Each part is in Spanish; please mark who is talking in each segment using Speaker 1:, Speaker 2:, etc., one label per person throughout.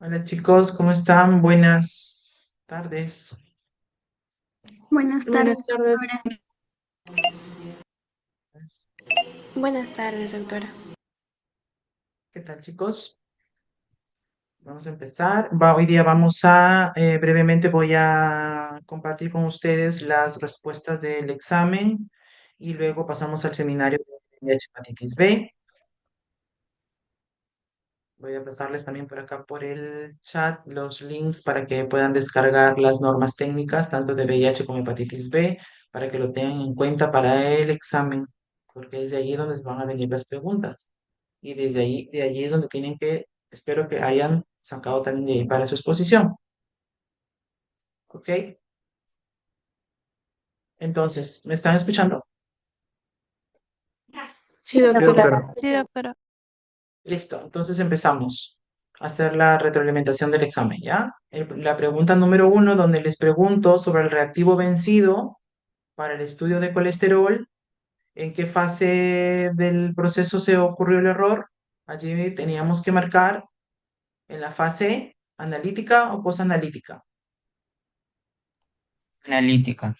Speaker 1: Hola chicos, ¿cómo están? Buenas tardes.
Speaker 2: Buenas
Speaker 3: Buenas
Speaker 2: tardes,
Speaker 3: tardes.
Speaker 2: doctora.
Speaker 3: Buenas tardes, doctora.
Speaker 1: ¿Qué tal chicos? Vamos a empezar. Hoy día brevemente voy a compartir con ustedes las respuestas del examen y luego pasamos al seminario de VIH hepatitis B. Voy a pasarles también por acá por el chat los links para que puedan descargar las normas técnicas, tanto de VIH como hepatitis B, para que lo tengan en cuenta para el examen, porque es de allí donde van a venir las preguntas. Y de allí es donde espero que hayan sacado también de ahí para su exposición. ¿Ok? Entonces, ¿me están escuchando?
Speaker 3: Sí,
Speaker 2: Sí,
Speaker 3: doctora.
Speaker 2: doctora.
Speaker 4: Sí, doctora.
Speaker 1: Listo, entonces empezamos a hacer la retroalimentación del examen, ¿ya? La pregunta número uno, donde les pregunto sobre el reactivo vencido para el estudio de colesterol, ¿en qué fase del proceso se ocurrió el error? Allí teníamos que marcar en la fase analítica o posanalítica.
Speaker 5: Analítica.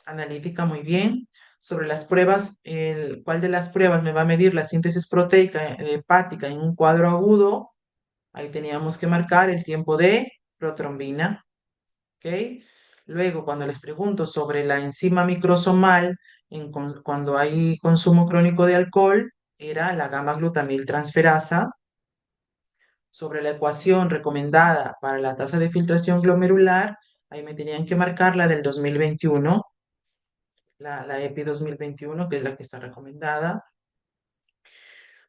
Speaker 1: Analítica, muy bien. Sobre las pruebas, ¿cuál de las pruebas me va a medir la síntesis proteica hepática en un cuadro agudo? Ahí teníamos que marcar el tiempo de protrombina. ¿Ok? Luego, cuando les pregunto sobre la enzima microsomal, cuando hay consumo crónico de alcohol, era la gamma-glutamil transferasa. Sobre la ecuación recomendada para la tasa de filtración glomerular, ahí me tenían que marcar la del 2021, la EPI 2021, que es la que está recomendada.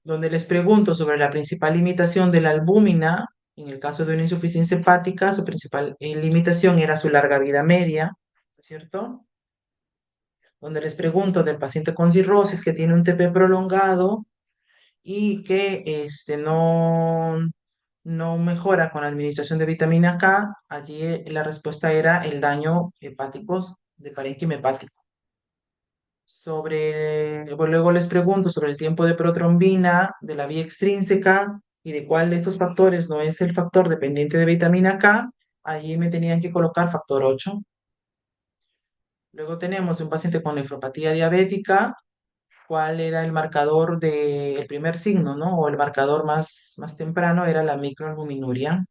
Speaker 1: Donde les pregunto sobre la principal limitación de la albúmina, en el caso de una insuficiencia hepática, su principal limitación era su larga vida media, ¿cierto? Donde les pregunto del paciente con cirrosis que tiene un TP prolongado y que no mejora con la administración de vitamina K, allí la respuesta era el daño hepático de parénquima hepático. Luego les pregunto sobre el tiempo de protrombina de la vía extrínseca y de cuál de estos factores no es el factor dependiente de vitamina K. Allí me tenían que colocar factor 8. Luego tenemos un paciente con nefropatía diabética, cuál era el marcador el primer signo, ¿no? O el marcador más temprano era la microalbuminuria,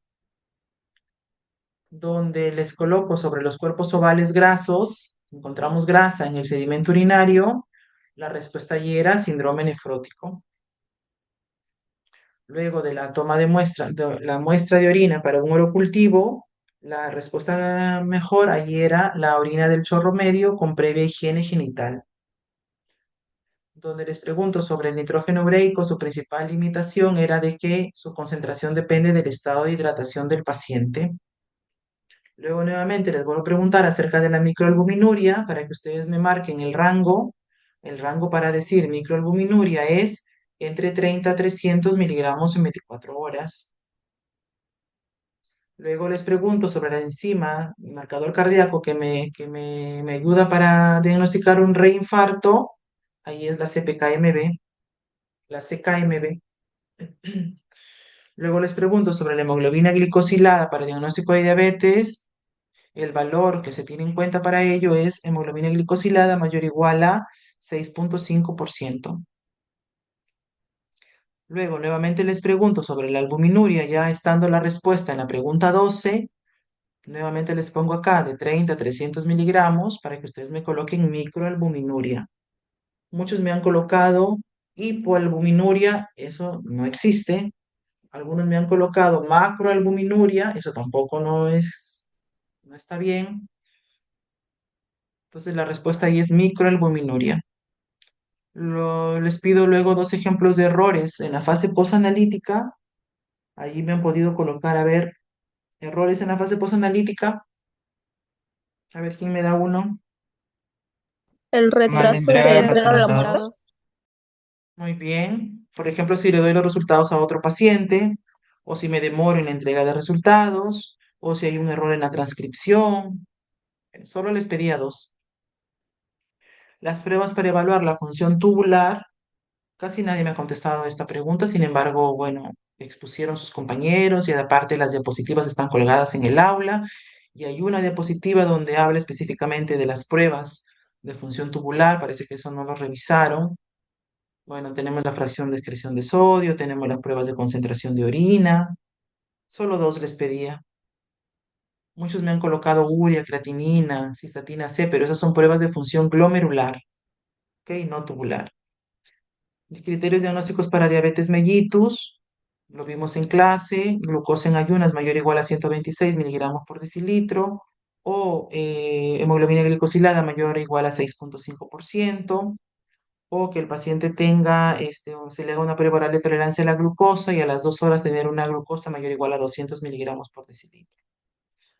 Speaker 1: donde les coloco sobre los cuerpos ovales grasos, encontramos grasa en el sedimento urinario, la respuesta allí era síndrome nefrótico. Luego de la toma de la muestra de orina para un urocultivo, la respuesta mejor allí era la orina del chorro medio con previa higiene genital. Donde les pregunto sobre el nitrógeno ureico, su principal limitación era de que su concentración depende del estado de hidratación del paciente. Luego nuevamente les vuelvo a preguntar acerca de la microalbuminuria para que ustedes me marquen el rango. El rango para decir microalbuminuria es entre 30 a 300 miligramos en 24 horas. Luego les pregunto sobre la enzima, el marcador cardíaco que me ayuda para diagnosticar un reinfarto. Ahí es la CPKMB, la CKMB. Luego les pregunto sobre la hemoglobina glicosilada para diagnóstico de diabetes. El valor que se tiene en cuenta para ello es hemoglobina glicosilada mayor o igual a 6,5%. Luego nuevamente les pregunto sobre la albuminuria, ya estando la respuesta en la pregunta 12. Nuevamente les pongo acá de 30 a 300 miligramos para que ustedes me coloquen microalbuminuria. Muchos me han colocado hipoalbuminuria, eso no existe. Algunos me han colocado macroalbuminuria, eso tampoco no está bien. Entonces la respuesta ahí es microalbuminuria. Les pido luego dos ejemplos de errores en la fase posanalítica. Allí me han podido colocar, a ver, errores en la fase posanalítica. A ver quién me da uno.
Speaker 2: El
Speaker 5: Mal
Speaker 2: retraso
Speaker 5: entrega
Speaker 2: de
Speaker 5: de
Speaker 4: Entrega
Speaker 2: entrega
Speaker 4: de
Speaker 2: de la
Speaker 5: resultados.
Speaker 2: muestra.
Speaker 4: resultados.
Speaker 1: Muy bien. Por ejemplo, si le doy los resultados a otro paciente, o si me demoro en la entrega de resultados, o si hay un error en la transcripción. Solo les pedía dos. Las pruebas para evaluar la función tubular, Casi nadie me ha contestado esta pregunta, sin embargo, bueno, expusieron sus compañeros y aparte las diapositivas están colgadas en el aula y hay una diapositiva donde habla específicamente de las pruebas de función tubular, parece que eso no lo revisaron. Bueno, tenemos la fracción de excreción de sodio, tenemos las pruebas de concentración de orina, solo dos les pedía. Muchos me han colocado urea, creatinina, cistatina C, pero esas son pruebas de función glomerular, ¿ok? No tubular. Los criterios diagnósticos para diabetes mellitus, lo vimos en clase, glucosa en ayunas mayor o igual a 126 miligramos por decilitro, o hemoglobina glicosilada mayor o igual a 6,5%, o que el paciente tenga, o se le haga una prueba oral de tolerancia a la glucosa y a las 2 horas tener una glucosa mayor o igual a 200 miligramos por decilitro.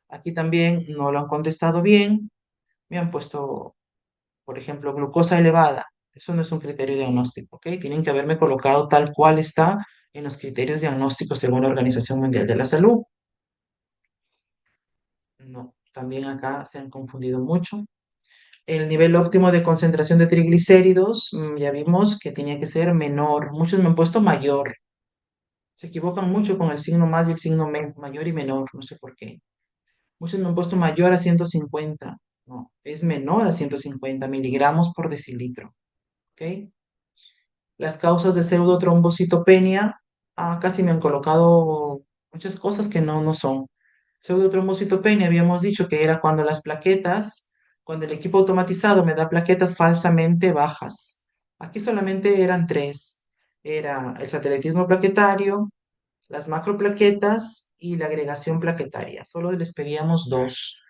Speaker 1: Aquí también no lo han contestado bien, me han puesto, por ejemplo, glucosa elevada. Eso no es un criterio diagnóstico, ¿ok? Tienen que haberme colocado tal cual está en los criterios diagnósticos según la Organización Mundial de la Salud. No, también acá se han confundido mucho. El nivel óptimo de concentración de triglicéridos, ya vimos que tenía que ser menor. Muchos me han puesto mayor. Se equivocan mucho con el signo más y el signo mayor y menor, no sé por qué. Muchos me han puesto mayor a 150. No, es menor a 150 miligramos por decilitro, ¿ok? Las causas de pseudotrombocitopenia, casi me han colocado muchas cosas que no son. Pseudotrombocitopenia, habíamos dicho que era cuando las plaquetas, cuando el equipo automatizado me da plaquetas falsamente bajas. Aquí solamente eran tres. Era el satelitismo plaquetario, las macroplaquetas y la agregación plaquetaria. Solo les pedíamos dos.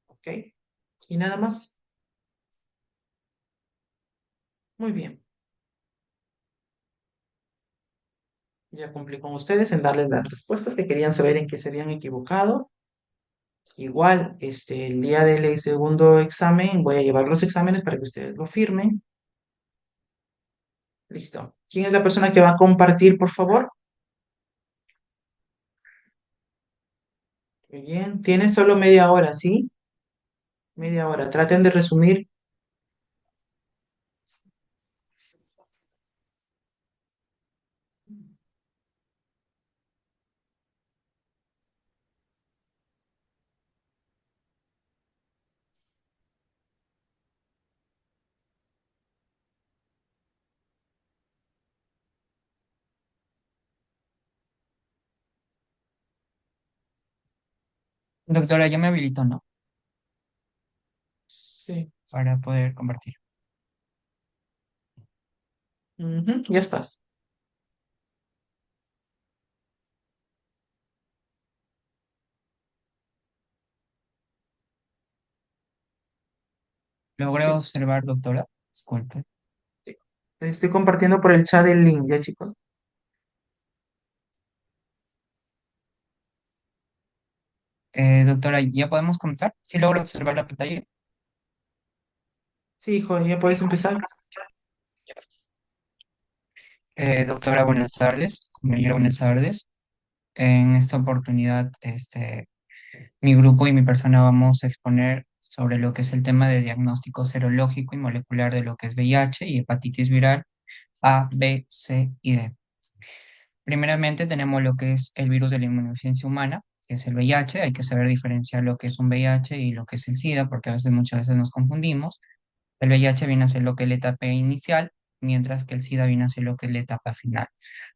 Speaker 1: ¿Ok? Y nada más. Muy bien. Ya cumplí con ustedes en darles las respuestas que querían saber en qué se habían equivocado. Igual, el día del segundo examen voy a llevar los exámenes para que ustedes lo firmen. Listo. ¿Quién es la persona que va a compartir, por favor? Muy bien. Tienen solo media hora, ¿sí? Media hora. Traten de resumir.
Speaker 4: Doctora, ya me habilitó, ¿no?
Speaker 1: Sí.
Speaker 4: Para poder compartir.
Speaker 1: Ujú, ya estás.
Speaker 4: Logré
Speaker 1: Sí,
Speaker 4: observar, doctora. Disculpe.
Speaker 1: sí. Estoy compartiendo por el chat el link, ¿ya, chicos?
Speaker 4: Doctora, ¿ya podemos comenzar? Sí logro observar la pantalla.
Speaker 1: Sí, hijo, ya puedes empezar.
Speaker 4: Doctora, buenas tardes. Compañero, buenas tardes. En esta oportunidad, mi grupo y mi persona vamos a exponer sobre lo que es el tema de diagnóstico serológico y molecular de lo que es VIH y hepatitis viral A, B, C y D. Primeramente tenemos lo que es el virus de la inmunodeficiencia humana, que es el VIH. Hay que saber diferenciar lo que es un VIH y lo que es el SIDA, porque a veces, muchas veces nos confundimos. El VIH viene a ser lo que es la etapa inicial, mientras que el SIDA viene a ser lo que es la etapa final.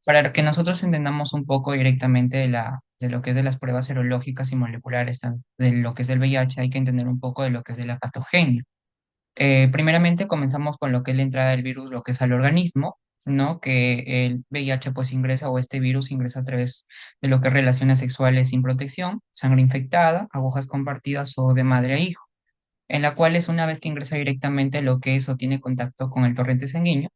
Speaker 4: Para que nosotros entendamos un poco directamente de lo que es de las pruebas serológicas y moleculares, de lo que es el VIH, hay que entender un poco de lo que es de la patogenia. Primeramente comenzamos con lo que es la entrada del virus, lo que es al organismo, ¿no? Que el VIH pues ingresa o este virus ingresa a través de lo que es relaciones sexuales sin protección, sangre infectada, agujas compartidas o de madre a hijo, en la cual es una vez que ingresa directamente lo que es o tiene contacto con el torrente sanguíneo,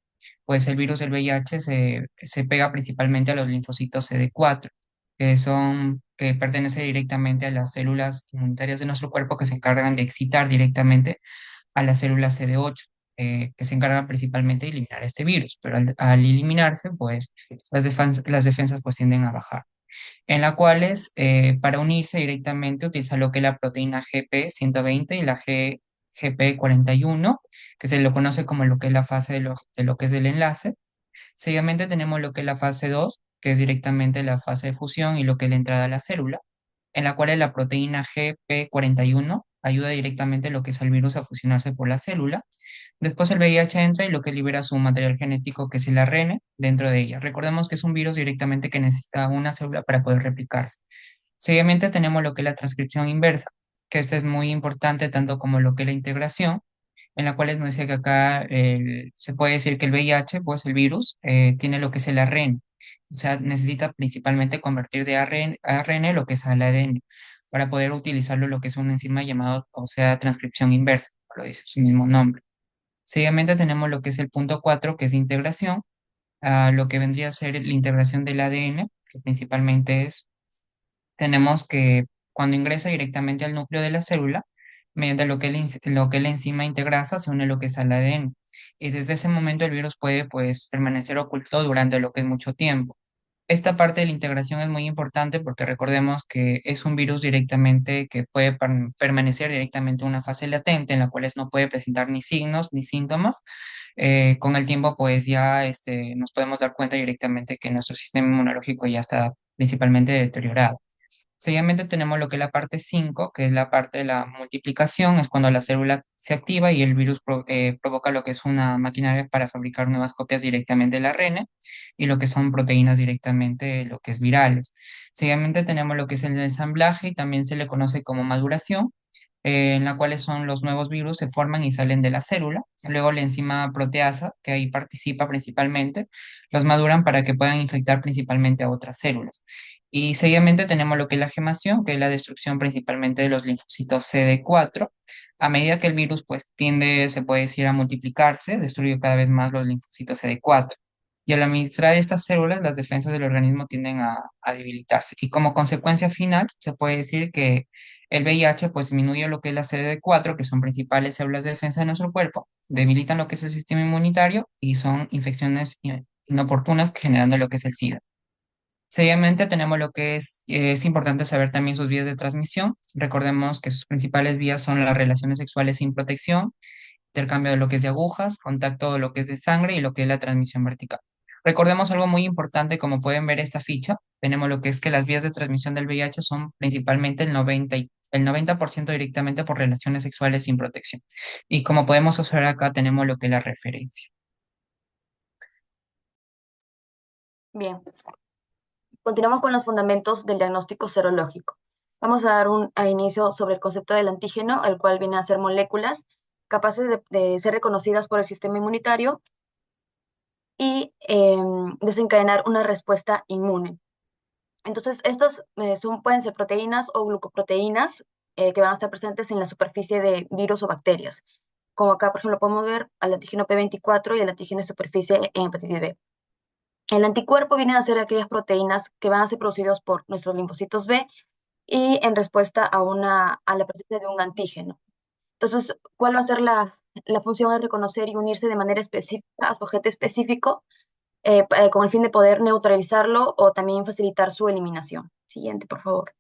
Speaker 4: pues el virus del VIH se pega principalmente a los linfocitos CD4, que pertenecen directamente a las células inmunitarias de nuestro cuerpo que se encargan de excitar directamente a las células CD8, que se encargan principalmente de eliminar este virus, pero al eliminarse, pues las defensas pues tienden a bajar, en la cuales para unirse directamente utiliza lo que es la proteína GP120 y la G GP41, que se lo conoce como lo que es la fase de lo que es el enlace. Seguidamente tenemos lo que es la fase 2, que es directamente la fase de fusión y lo que es la entrada a la célula, en la cual la proteína GP41 ayuda directamente a lo que es el virus a fusionarse por la célula. Después el VIH entra y lo que libera su material genético, que es el ARN, dentro de ella. Recordemos que es un virus directamente que necesita una célula para poder replicarse. Seguidamente tenemos lo que es la transcripción inversa, que esta es muy importante tanto como lo que es la integración, en la cual nos decía que acá se puede decir que el VIH, pues el virus, tiene lo que es el ARN. O sea, necesita principalmente convertir de ARN lo que es al ADN para poder utilizarlo lo que es un enzima llamado, o sea, transcripción inversa, lo dice su mismo nombre. Seguidamente tenemos lo que es el punto 4, que es integración, a lo que vendría a ser la integración del ADN, que principalmente es tenemos que cuando ingresa directamente al núcleo de la célula, mediante lo que la enzima integrasa se une lo que es al ADN. Y desde ese momento el virus puede pues permanecer oculto durante lo que es mucho tiempo. Esta parte de la integración es muy importante porque recordemos que es un virus directamente que puede permanecer directamente en una fase latente en la cual no puede presentar ni signos ni síntomas. Con el tiempo pues ya nos podemos dar cuenta directamente que nuestro sistema inmunológico ya está principalmente deteriorado. Seguidamente tenemos lo que es la parte 5, que es la parte de la multiplicación, es cuando la célula se activa y el virus provoca lo que es una maquinaria para fabricar nuevas copias directamente del ARN y lo que son proteínas directamente, lo que es virales. Seguidamente tenemos lo que es el ensamblaje y también se le conoce como maduración, en la cual son los nuevos virus se forman y salen de la célula. Luego la enzima proteasa, que ahí participa principalmente, los maduran para que puedan infectar principalmente a otras células. Y seguidamente tenemos lo que es la gemación, que es la destrucción principalmente de los linfocitos CD4. A medida que el virus pues tiende, se puede decir, a multiplicarse, destruye cada vez más los linfocitos CD4. Y al administrar estas células, las defensas del organismo tienden a debilitarse. Y como consecuencia final, se puede decir que el VIH pues disminuye lo que es la CD4, que son principales células de defensa de nuestro cuerpo, debilitan lo que es el sistema inmunitario y son infecciones inoportunas generando lo que es el SIDA. Seguidamente tenemos lo que es importante saber también sus vías de transmisión. Recordemos que sus principales vías son las relaciones sexuales sin protección, intercambio de lo que es de agujas, contacto de lo que es de sangre y lo que es la transmisión vertical. Recordemos algo muy importante, como pueden ver esta ficha, tenemos lo que es que las vías de transmisión del VIH son principalmente el 90% directamente por relaciones sexuales sin protección. Y como podemos observar acá, tenemos lo que es la referencia.
Speaker 5: Bien, continuamos con los fundamentos del diagnóstico serológico. Vamos a dar a inicio sobre el concepto del antígeno, el cual viene a ser moléculas capaces de ser reconocidas por el sistema inmunitario y desencadenar una respuesta inmune. Entonces, estas pueden ser proteínas o glucoproteínas que van a estar presentes en la superficie de virus o bacterias. Como acá, por ejemplo, podemos ver al antígeno P24 y el antígeno de superficie en hepatitis B. El anticuerpo viene a ser aquellas proteínas que van a ser producidas por nuestros linfocitos B y en respuesta a la presencia de un antígeno. Entonces, ¿cuál va a ser la función de reconocer y unirse de manera específica a su objeto específico con el fin de poder neutralizarlo o también facilitar su eliminación? Siguiente, por favor.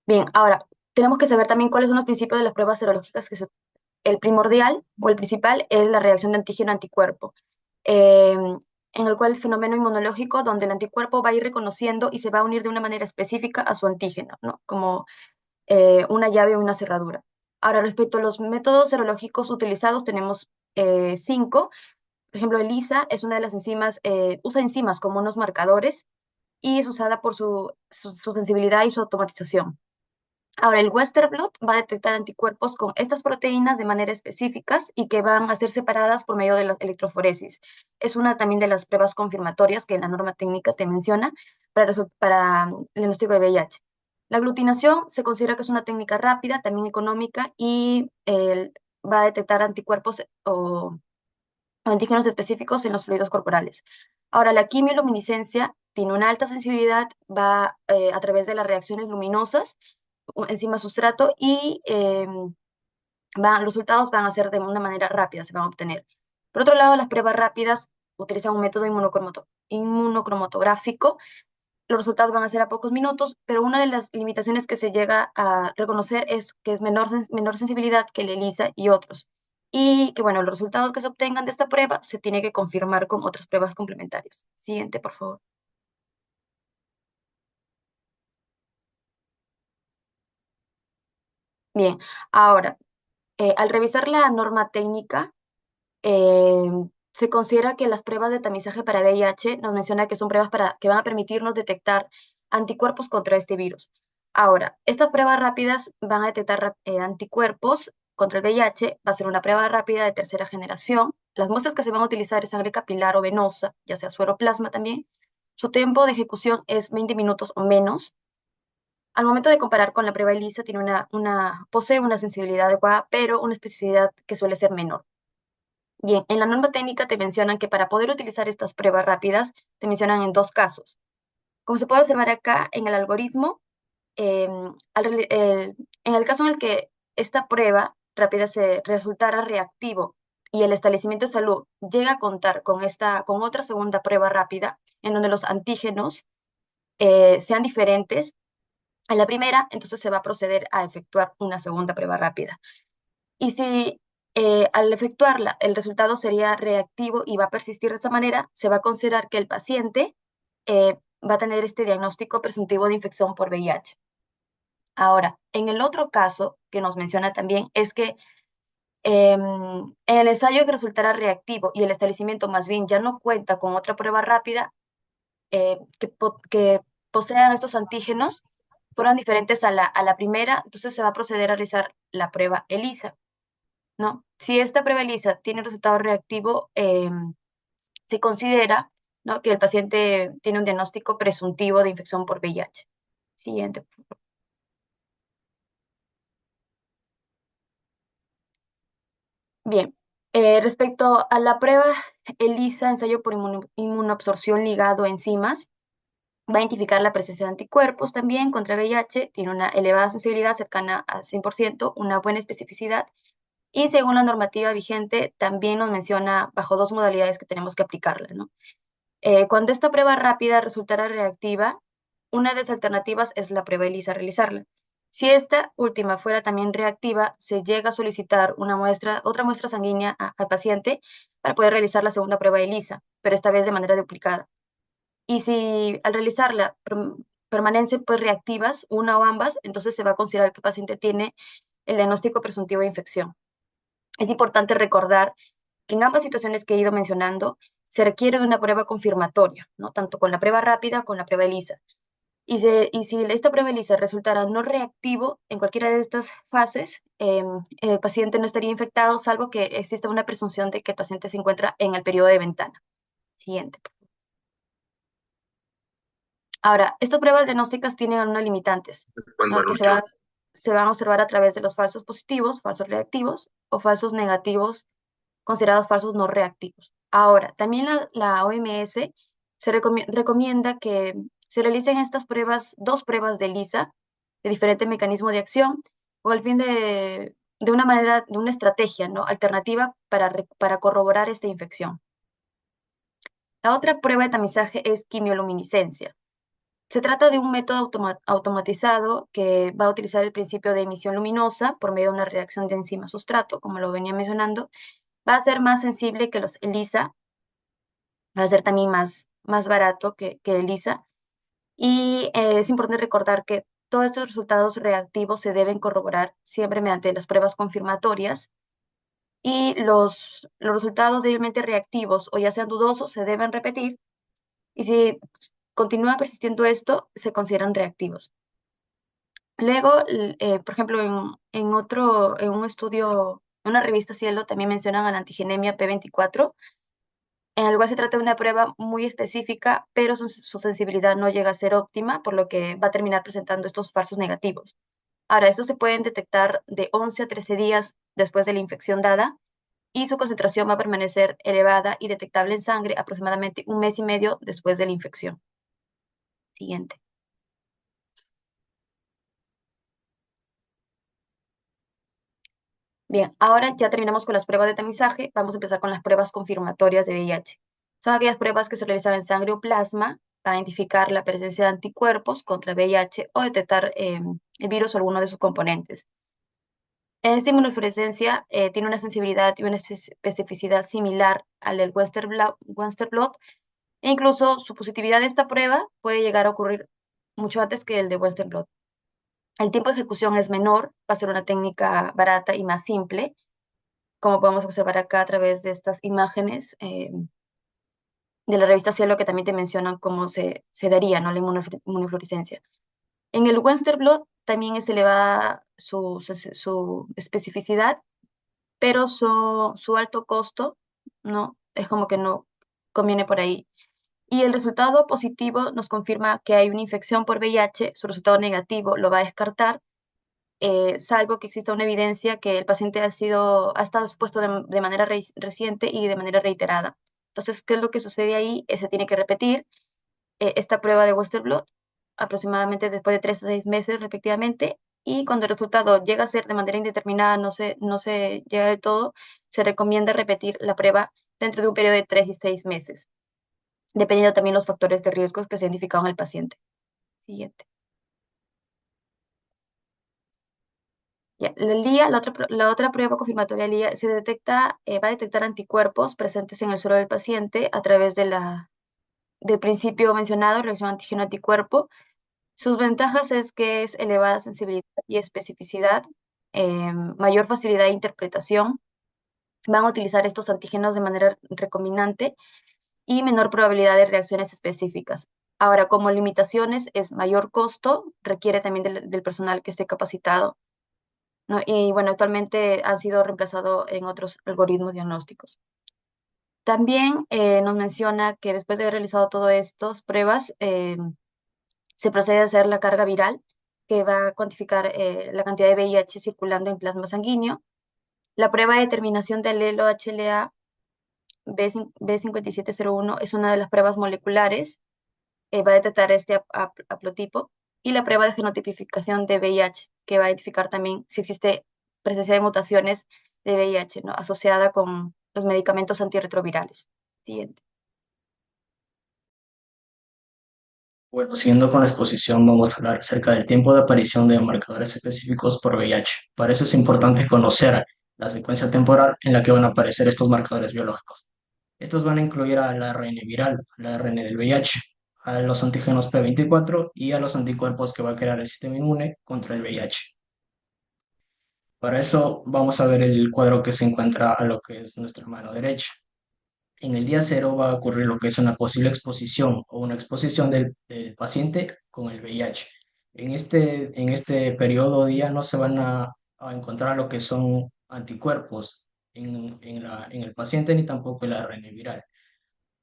Speaker 5: Bien, ahora, tenemos que saber también cuáles son los principios de las pruebas serológicas el primordial o el principal es la reacción de antígeno-anticuerpo, en el cual el fenómeno inmunológico donde el anticuerpo va a ir reconociendo y se va a unir de una manera específica a su antígeno, ¿no? Como una llave o una cerradura. Ahora, respecto a los métodos serológicos utilizados, tenemos 5. Por ejemplo, ELISA es una de las enzimas, usa enzimas como unos marcadores y es usada por su sensibilidad y su automatización. Ahora, el Western blot va a detectar anticuerpos con estas proteínas de manera específicas y que van a ser separadas por medio de la electroforesis. Es una también de las pruebas confirmatorias que la norma técnica te menciona para el diagnóstico de VIH. La aglutinación se considera que es una técnica rápida, también económica y va a detectar anticuerpos o antígenos específicos en los fluidos corporales. Ahora, la quimioluminiscencia tiene una alta sensibilidad, va a través de las reacciones luminosas enzima sustrato y los resultados van a ser de una manera rápida, se van a obtener. Por otro lado, las pruebas rápidas utilizan un método inmunocromatográfico, los resultados van a ser a pocos minutos, pero una de las limitaciones que se llega a reconocer es que es menor sensibilidad que el ELISA y otros. Y que, bueno, los resultados que se obtengan de esta prueba se tiene que confirmar con otras pruebas complementarias. Siguiente, por favor. Bien, ahora, al revisar la norma técnica, eh, se considera que las pruebas de tamizaje para VIH nos menciona que son pruebas que van a permitirnos detectar anticuerpos contra este virus. Ahora, estas pruebas rápidas van a detectar anticuerpos contra el VIH, va a ser una prueba rápida de tercera generación. Las muestras que se van a utilizar es sangre capilar o venosa, ya sea suero plasma también. Su tiempo de ejecución es 20 minutos o menos. Al momento de comparar con la prueba ELISA, posee una sensibilidad adecuada, pero una especificidad que suele ser menor. Bien, en la norma técnica te mencionan que para poder utilizar estas pruebas rápidas, te mencionan en dos casos. Como se puede observar acá en el algoritmo, en el caso en el que esta prueba rápida se resultara reactivo y el establecimiento de salud llega a contar con otra segunda prueba rápida, en donde los antígenos sean diferentes a la primera, entonces se va a proceder a efectuar una segunda prueba rápida. Y si al efectuarla el resultado sería reactivo y va a persistir de esa manera, se va a considerar que el paciente va a tener este diagnóstico presuntivo de infección por VIH. Ahora, en el otro caso que nos menciona también es que en el ensayo que resultará reactivo y el establecimiento más bien ya no cuenta con otra prueba rápida que posean estos antígenos, fueron diferentes a la primera, entonces se va a proceder a realizar la prueba ELISA, ¿no? Si esta prueba ELISA tiene resultado reactivo, se considera, ¿no?, que el paciente tiene un diagnóstico presuntivo de infección por VIH. Siguiente. Bien, respecto a la prueba ELISA, ensayo por inmunoabsorción ligado a enzimas, va a identificar la presencia de anticuerpos también contra VIH, tiene una elevada sensibilidad cercana al 100%, una buena especificidad, y según la normativa vigente, también nos menciona bajo dos modalidades que tenemos que aplicarla, ¿no? Cuando esta prueba rápida resultara reactiva, una de las alternativas es la prueba ELISA realizarla. Si esta última fuera también reactiva, se llega a solicitar otra muestra sanguínea al paciente para poder realizar la segunda prueba ELISA, pero esta vez de manera duplicada. Y si al realizarla permanecen pues reactivas, una o ambas, entonces se va a considerar que el paciente tiene el diagnóstico presuntivo de infección. Es importante recordar que en ambas situaciones que he ido mencionando, se requiere de una prueba confirmatoria, ¿no?, tanto con la prueba rápida como con la prueba ELISA. Y si esta prueba ELISA resultara no reactivo en cualquiera de estas fases, el paciente no estaría infectado, salvo que exista una presunción de que el paciente se encuentra en el periodo de ventana. Siguiente. Ahora, estas pruebas diagnósticas tienen algunas limitantes, ¿no?, que se van a observar a través de los falsos positivos, falsos reactivos o falsos negativos considerados falsos no reactivos. Ahora, también la OMS se recomienda que se realicen estas pruebas, dos pruebas de ELISA, de diferente mecanismo de acción, con el fin de una estrategia, ¿no?, alternativa para corroborar esta infección. La otra prueba de tamizaje es quimioluminiscencia. Se trata de un método automatizado que va a utilizar el principio de emisión luminosa por medio de una reacción de enzima-sustrato, como lo venía mencionando. Va a ser más sensible que los ELISA, va a ser también más barato que ELISA. Y es importante recordar que todos estos resultados reactivos se deben corroborar siempre mediante las pruebas confirmatorias, y los resultados débilmente reactivos o ya sean dudosos se deben repetir, y si continúa persistiendo esto, se consideran reactivos. Luego, por ejemplo, en un estudio, en una revista Cielo, también mencionan a la antigenemia P24, en el cual se trata de una prueba muy específica, pero su sensibilidad no llega a ser óptima, por lo que va a terminar presentando estos falsos negativos. Ahora, estos se pueden detectar de 11 a 13 días después de la infección dada, y su concentración va a permanecer elevada y detectable en sangre aproximadamente un mes y medio después de la infección. Siguiente. Bien, ahora ya terminamos con las pruebas de tamizaje, vamos a empezar con las pruebas confirmatorias de VIH. Son aquellas pruebas que se realizan en sangre o plasma para identificar la presencia de anticuerpos contra VIH o detectar el virus o alguno de sus componentes. En esta inmunofluorescencia tiene una sensibilidad y una especificidad similar al del Western blot, e incluso su positividad de esta prueba puede llegar a ocurrir mucho antes que el de Western blot. El tiempo de ejecución es menor, va a ser una técnica barata y más simple, como podemos observar acá a través de estas imágenes de la revista Cielo, que también te mencionan cómo se daría, ¿no?, la inmunofluorescencia. En el Western blot también es elevada su especificidad, pero su alto costo, ¿no?, es como que no conviene por ahí. Y el resultado positivo nos confirma que hay una infección por VIH, su resultado negativo lo va a descartar, salvo que exista una evidencia que el paciente ha estado expuesto de manera reciente y de manera reiterada. Entonces, ¿qué es lo que sucede ahí? Se tiene que repetir esta prueba de Western blot aproximadamente después de 3 a 6 meses respectivamente, y cuando el resultado llega a ser de manera indeterminada, no se llega del todo, se recomienda repetir la prueba dentro de un periodo de 3 y 6 meses, dependiendo también los factores de riesgo que se identificaron en el paciente. Siguiente. Ya, la otra prueba confirmatoria del día va a detectar anticuerpos presentes en el suero del paciente a través del principio mencionado, reacción antígeno-anticuerpo. Sus ventajas es que es elevada sensibilidad y especificidad, mayor facilidad de interpretación. Van a utilizar estos antígenos de manera recombinante y menor probabilidad de reacciones específicas. Ahora, como limitaciones, es mayor costo, requiere también del personal que esté capacitado, ¿no? Y bueno, actualmente han sido reemplazados en otros algoritmos diagnósticos. También nos menciona que después de haber realizado todas estas pruebas, se procede a hacer la carga viral, que va a cuantificar la cantidad de VIH circulando en plasma sanguíneo. La prueba de determinación del alelo HLA B5701 es una de las pruebas moleculares, va a detectar este haplotipo, y la prueba de genotipificación de VIH, que va a identificar también si existe presencia de mutaciones de VIH, ¿no?, asociada con los medicamentos antirretrovirales. Siguiente.
Speaker 6: Bueno, siguiendo con la exposición, vamos a hablar acerca del tiempo de aparición de marcadores específicos por VIH. Para eso es importante conocer la secuencia temporal en la que van a aparecer estos marcadores biológicos. Estos van a incluir al ARN viral, al ARN del VIH, a los antígenos P24 y a los anticuerpos que va a crear el sistema inmune contra el VIH. Para eso vamos a ver el cuadro que se encuentra a lo que es nuestra mano derecha. En el día cero va a ocurrir lo que es una posible exposición o una exposición del paciente con el VIH. En este periodo día no se van a encontrar lo que son anticuerpos en el paciente ni tampoco el ARN viral.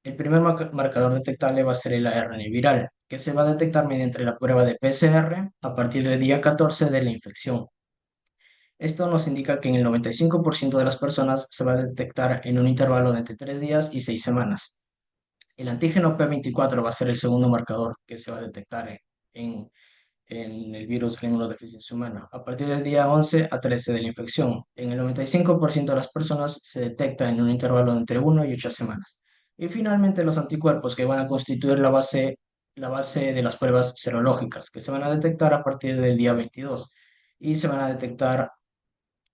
Speaker 6: El primer marcador detectable va a ser el ARN viral, que se va a detectar mediante la prueba de PCR a partir del día 14 de la infección. Esto nos indica que en el 95% de las personas se va a detectar en un intervalo de entre 3 días y 6 semanas. El antígeno P24 va a ser el segundo marcador que se va a detectar en, en el virus de la inmunodeficiencia humana a partir del día 11 a 13 de la infección. En el 95% de las personas se detecta en un intervalo de entre 1 y 8 semanas. Y finalmente los anticuerpos, que van a constituir la base de las pruebas serológicas, que se van a detectar a partir del día 22 y se van a detectar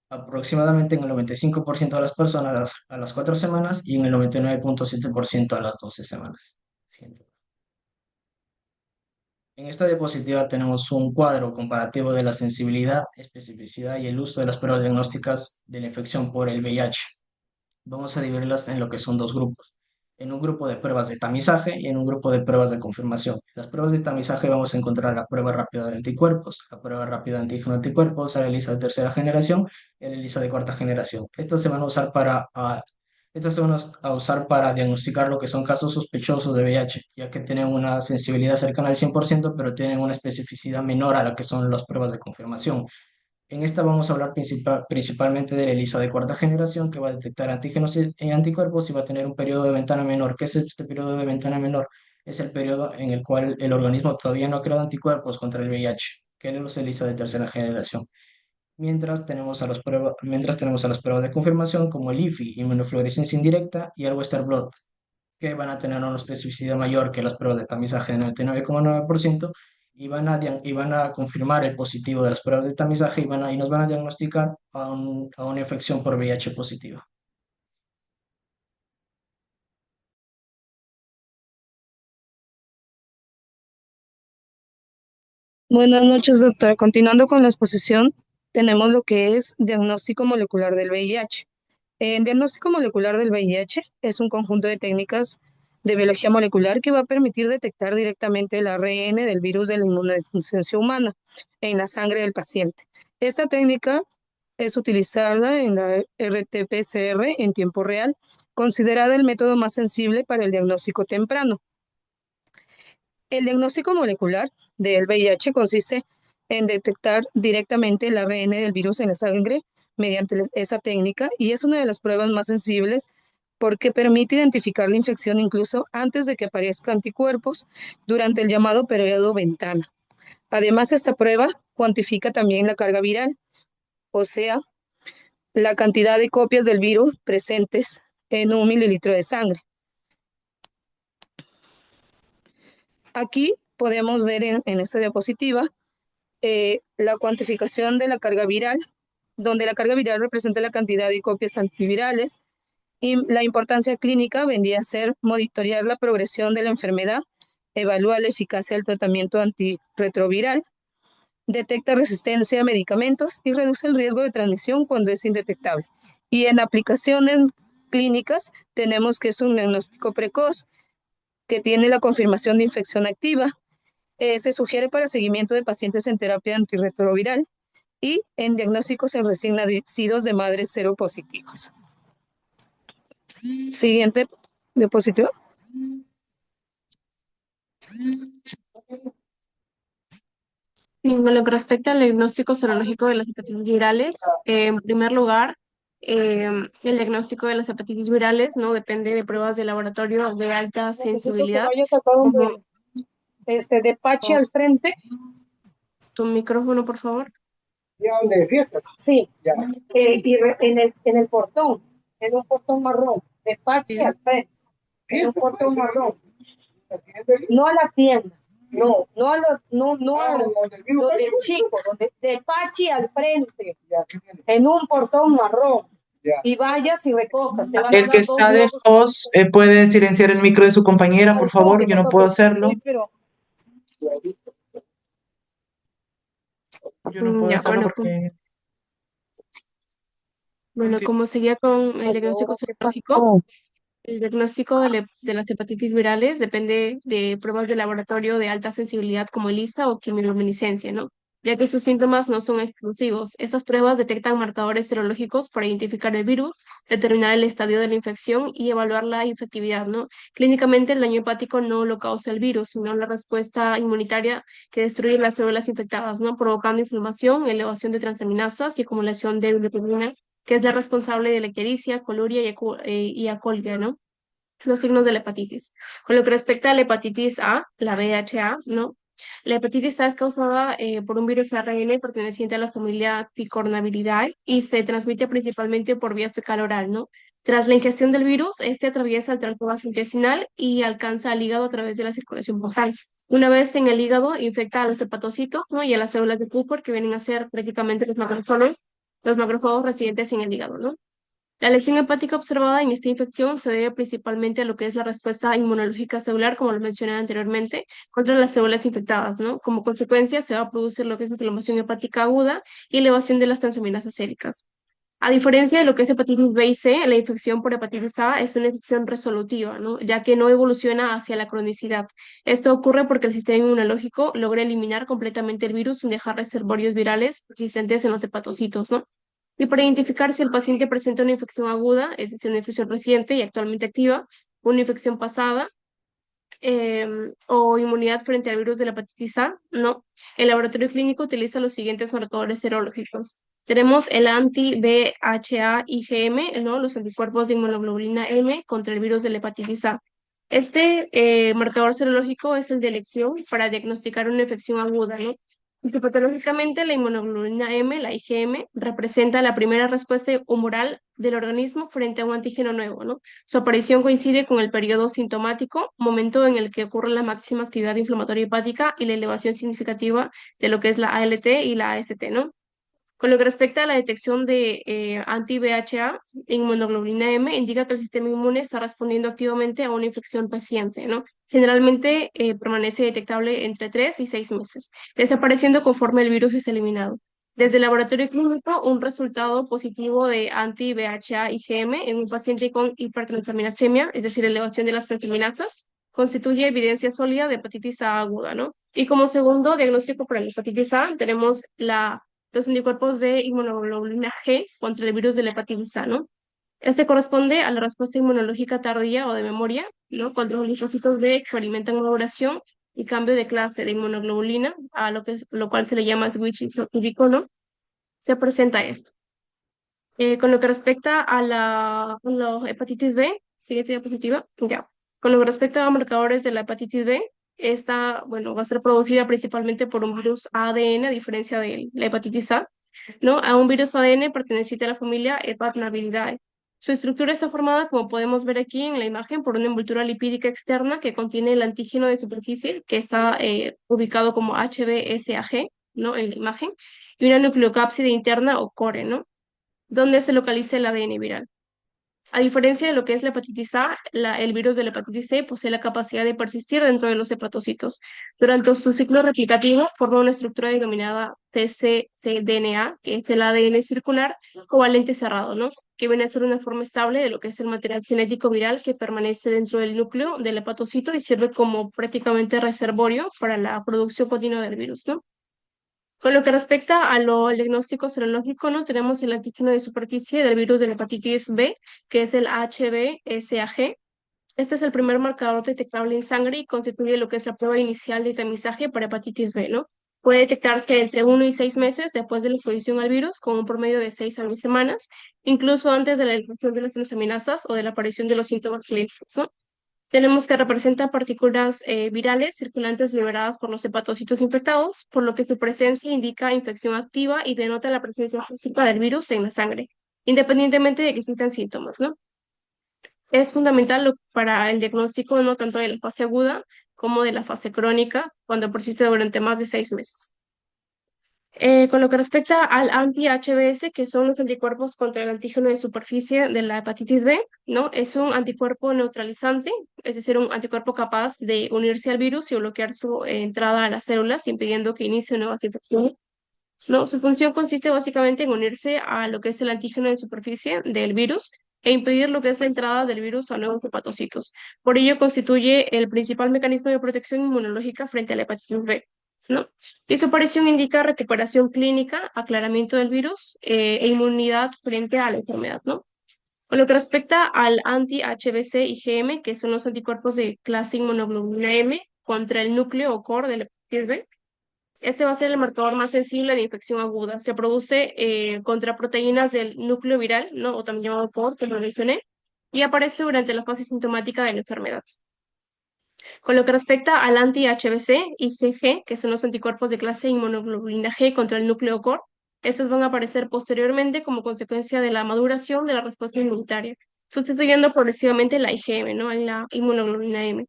Speaker 6: aproximadamente en el 95% de las personas a las 4 semanas y en el 99,7% a las 12 semanas. Siguiente. En esta diapositiva tenemos un cuadro comparativo de la sensibilidad, especificidad y el uso de las pruebas diagnósticas de la infección por el VIH. Vamos a dividirlas en lo que son dos grupos. En un grupo de pruebas de tamizaje y en un grupo de pruebas de confirmación. En las pruebas de tamizaje vamos a encontrar la prueba rápida de anticuerpos, la prueba rápida de antígeno-anticuerpos, el ELISA de tercera generación y el ELISA de cuarta generación. Estas se van a usar para diagnosticar lo que son casos sospechosos de VIH, ya que tienen una sensibilidad cercana al 100%, pero tienen una especificidad menor a la que son las pruebas de confirmación. En esta vamos a hablar principalmente del ELISA de cuarta generación, que va a detectar antígenos y anticuerpos y va a tener un periodo de ventana menor. ¿Qué es este periodo de ventana menor? Es el periodo en el cual el organismo todavía no ha creado anticuerpos contra el VIH, que es los ELISA de tercera generación. Mientras tenemos a las pruebas de confirmación como el IFI, inmunofluorescencia indirecta, y el Western blot. que van a tener una especificidad mayor que las pruebas de tamizaje de 99,9% y van a confirmar el positivo de las pruebas de tamizaje y nos van a diagnosticar a una infección por VIH positiva.
Speaker 7: Buenas noches, doctora. Continuando con la exposición, tenemos lo que es diagnóstico molecular del VIH. El diagnóstico molecular del VIH es un conjunto de técnicas de biología molecular que va a permitir detectar directamente el ARN del virus de la inmunodeficiencia humana en la sangre del paciente. Esta técnica es utilizada en la RT-PCR en tiempo real, considerada el método más sensible para el diagnóstico temprano. El diagnóstico molecular del VIH consiste en detectar directamente el ARN del virus en la sangre mediante esa técnica y es una de las pruebas más sensibles porque permite identificar la infección incluso antes de que aparezcan anticuerpos durante el llamado periodo ventana. Además, esta prueba cuantifica también la carga viral, o sea, la cantidad de copias del virus presentes en 1 mililitro de sangre. Aquí podemos ver en esta diapositiva la cuantificación de la carga viral, donde la carga viral representa la cantidad de copias antivirales y la importancia clínica vendría a ser monitorear la progresión de la enfermedad, evalúa la eficacia del tratamiento antirretroviral, detecta resistencia a medicamentos y reduce el riesgo de transmisión cuando es indetectable. Y en aplicaciones clínicas tenemos que es un diagnóstico precoz que tiene la confirmación de infección activa. Se sugiere para seguimiento de pacientes en terapia antirretroviral y en diagnósticos en recién nacidos de madres seropositivas. Siguiente diapositiva.
Speaker 3: En lo que respecta al diagnóstico serológico de las hepatitis virales, en primer lugar, el diagnóstico de las hepatitis virales no depende de pruebas de laboratorio de alta sensibilidad, como
Speaker 7: De Pachi
Speaker 3: oh,
Speaker 7: al frente.
Speaker 3: tu micrófono, por favor.
Speaker 7: ¿Ya dónde fiestas? Sí. Ya. En el portón, en un portón marrón, de Pachi al frente, en un portón marrón. No a la tienda, no a los, no a donde el chico, donde de Pachi al frente, en un portón marrón. Y vayas y recojas, te van a
Speaker 1: El que
Speaker 7: dar 2
Speaker 1: está de
Speaker 7: globos.
Speaker 1: host puede silenciar el micro de su compañera, por favor. Yo no puedo hacerlo.
Speaker 7: Pero
Speaker 1: Yo no puedo
Speaker 3: Ya,
Speaker 1: hacerlo
Speaker 3: bueno,
Speaker 1: porque...
Speaker 3: como seguía con el diagnóstico
Speaker 7: ¿qué
Speaker 3: serológico,
Speaker 7: pasó?
Speaker 3: el diagnóstico de las hepatitis virales depende de pruebas de laboratorio de alta sensibilidad como ELISA o quimiluminiscencia, ¿no? Ya que sus síntomas no son exclusivos. Estas pruebas detectan marcadores serológicos para identificar el virus, determinar el estadio de la infección y evaluar la infectividad, ¿no? Clínicamente, el daño hepático no lo causa el virus, sino la respuesta inmunitaria que destruye las células infectadas, ¿no? Provocando inflamación, elevación de transaminasas y acumulación de bilirrubina, que es la responsable de la ictericia, coluria y acolgia, ¿no? Los signos de la hepatitis. Con lo que respecta a la hepatitis A, la VHA, ¿no? La hepatitis A es causada por un virus ARN perteneciente a la familia Picornaviridae y se transmite principalmente por vía fecal oral, ¿no? Tras la ingestión del virus, este atraviesa el tracto gastrointestinal y alcanza al hígado a través de la circulación bucal. Una vez en el hígado, infecta a los hepatocitos, ¿no? Y a las células de Kupffer, que vienen a ser prácticamente los macrófagos residentes en el hígado, ¿no? La lesión hepática observada en esta infección se debe principalmente a lo que es la respuesta inmunológica celular, como lo mencioné anteriormente, contra las células infectadas, ¿no? Como consecuencia, se va a producir lo que es inflamación hepática aguda y elevación de las transaminasas séricas. A diferencia de lo que es hepatitis B y C, la infección por hepatitis A es una infección resolutiva, ¿no? Ya que no evoluciona hacia la cronicidad. Esto ocurre porque el sistema inmunológico logra eliminar completamente el virus sin dejar reservorios virales persistentes en los hepatocitos, ¿no? Y para identificar si el paciente presenta una infección aguda, es decir, una infección reciente y actualmente activa, una infección pasada, o inmunidad frente al virus de la hepatitis A, no. El laboratorio clínico utiliza los siguientes marcadores serológicos. Tenemos el anti-VHA IgM, ¿no? Los anticuerpos de inmunoglobulina M contra el virus de la hepatitis A. Este marcador serológico es el de elección para diagnosticar una infección aguda, ¿no? Fisiopatológicamente, la inmunoglobulina M, la IgM, representa la primera respuesta humoral del organismo frente a un antígeno nuevo, ¿no? Su aparición coincide con el periodo sintomático, momento en el que ocurre la máxima actividad inflamatoria hepática y la elevación significativa de lo que es la ALT y la AST, ¿no? Con lo que respecta a la detección de anti-VHA, inmunoglobulina M indica que el sistema inmune está respondiendo activamente a una infección reciente, ¿no? Generalmente permanece detectable entre 3 y 6 meses, desapareciendo conforme el virus es eliminado. Desde el laboratorio clínico, un resultado positivo de anti-VHA IgM en un paciente con hipertransaminasemia, es decir, elevación de las transaminasas, constituye evidencia sólida de hepatitis A aguda, ¿no? Y como segundo diagnóstico para la hepatitis A, tenemos los anticuerpos de inmunoglobulina G contra el virus de la hepatitis A, ¿no? Este corresponde a la respuesta inmunológica tardía o de memoria, ¿no? Contra los linfocitos B que experimentan maduración y cambio de clase de inmunoglobulina, a lo cual se le llama switch isoquímico, ¿no? Se presenta esto. Con lo que respecta a la hepatitis B, siguiente diapositiva, ya. Con lo que respecta a marcadores de la hepatitis B, esta, bueno, va a ser producida principalmente por un virus ADN, a diferencia de la hepatitis A, ¿no? A un virus ADN perteneciente a la familia Hepatnaviridae. Su estructura está formada, como podemos ver aquí en la imagen, por una envoltura lipídica externa que contiene el antígeno de superficie, que está ubicado como HBsAg, ¿no? En la imagen, y una nucleocápside interna o core, ¿no? Donde se localiza el ADN viral. A diferencia de lo que es la hepatitis A, el virus de la hepatitis C posee la capacidad de persistir dentro de los hepatocitos. Durante su ciclo replicativo, forma una estructura denominada tcCDNA, que es el ADN circular covalente cerrado, ¿no? Que viene a ser una forma estable de lo que es el material genético viral que permanece dentro del núcleo del hepatocito y sirve como prácticamente reservorio para la producción continua del virus, ¿no? Con lo que respecta al diagnóstico serológico, ¿no? Tenemos el antígeno de superficie del virus de la hepatitis B, que es el HBsAg. Este es el primer marcador detectable en sangre y constituye lo que es la prueba inicial de tamizaje para hepatitis B, ¿no? Puede detectarse entre 1 y 6 meses después de la exposición al virus, con un promedio de 6 a 9 semanas, incluso antes de la detección de las transaminasas o de la aparición de los síntomas clínicos, ¿no? Tenemos que representa partículas virales circulantes liberadas por los hepatocitos infectados, por lo que su presencia indica infección activa y denota la presencia física del virus en la sangre, independientemente de que existan síntomas, ¿no? Es fundamental para el diagnóstico no tanto de la fase aguda como de la fase crónica, cuando persiste durante más de 6 meses. Con lo que respecta al anti-HBs, que son los anticuerpos contra el antígeno de superficie de la hepatitis B, ¿no? Es un anticuerpo neutralizante, es decir, un anticuerpo capaz de unirse al virus y bloquear su entrada a las células, impidiendo que inicie nuevas infecciones. ¿No? Su función consiste básicamente en unirse a lo que es el antígeno de superficie del virus e impedir lo que es la entrada del virus a nuevos hepatocitos. Por ello, constituye el principal mecanismo de protección inmunológica frente a la hepatitis B, ¿no? Y su aparición indica recuperación clínica, aclaramiento del virus e inmunidad frente a la enfermedad, ¿no? Con lo que respecta al anti-HBc IgM, que son los anticuerpos de clase inmunoglobulina M contra el núcleo o core de la hepatitis B, este va a ser el marcador más sensible de infección aguda. Se produce contra proteínas del núcleo viral, ¿no? O también llamado core, que lo mencioné, y aparece durante la fase sintomática de la enfermedad. Con lo que respecta al anti-HBc IgG, que son los anticuerpos de clase inmunoglobulina G contra el núcleo core, estos van a aparecer posteriormente como consecuencia de la maduración de la respuesta inmunitaria, sustituyendo progresivamente la IgM, ¿no? En la inmunoglobulina M.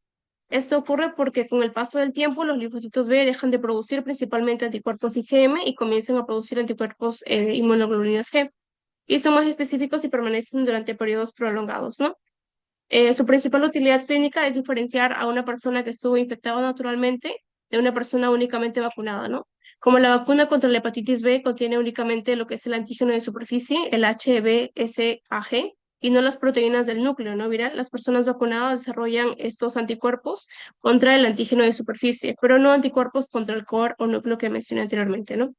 Speaker 3: Esto ocurre porque con el paso del tiempo los linfocitos B dejan de producir principalmente anticuerpos IgM y comienzan a producir anticuerpos inmunoglobulinas G, y son más específicos y permanecen durante periodos prolongados, ¿no? Su principal utilidad clínica es diferenciar a una persona que estuvo infectada naturalmente de una persona únicamente vacunada, ¿no? Como la vacuna contra la hepatitis B contiene únicamente lo que es el antígeno de superficie, el HBsAg, y no las proteínas del núcleo, ¿no? Viral, las personas vacunadas desarrollan estos anticuerpos contra el antígeno de superficie, pero no anticuerpos contra el core o núcleo que mencioné anteriormente, ¿no?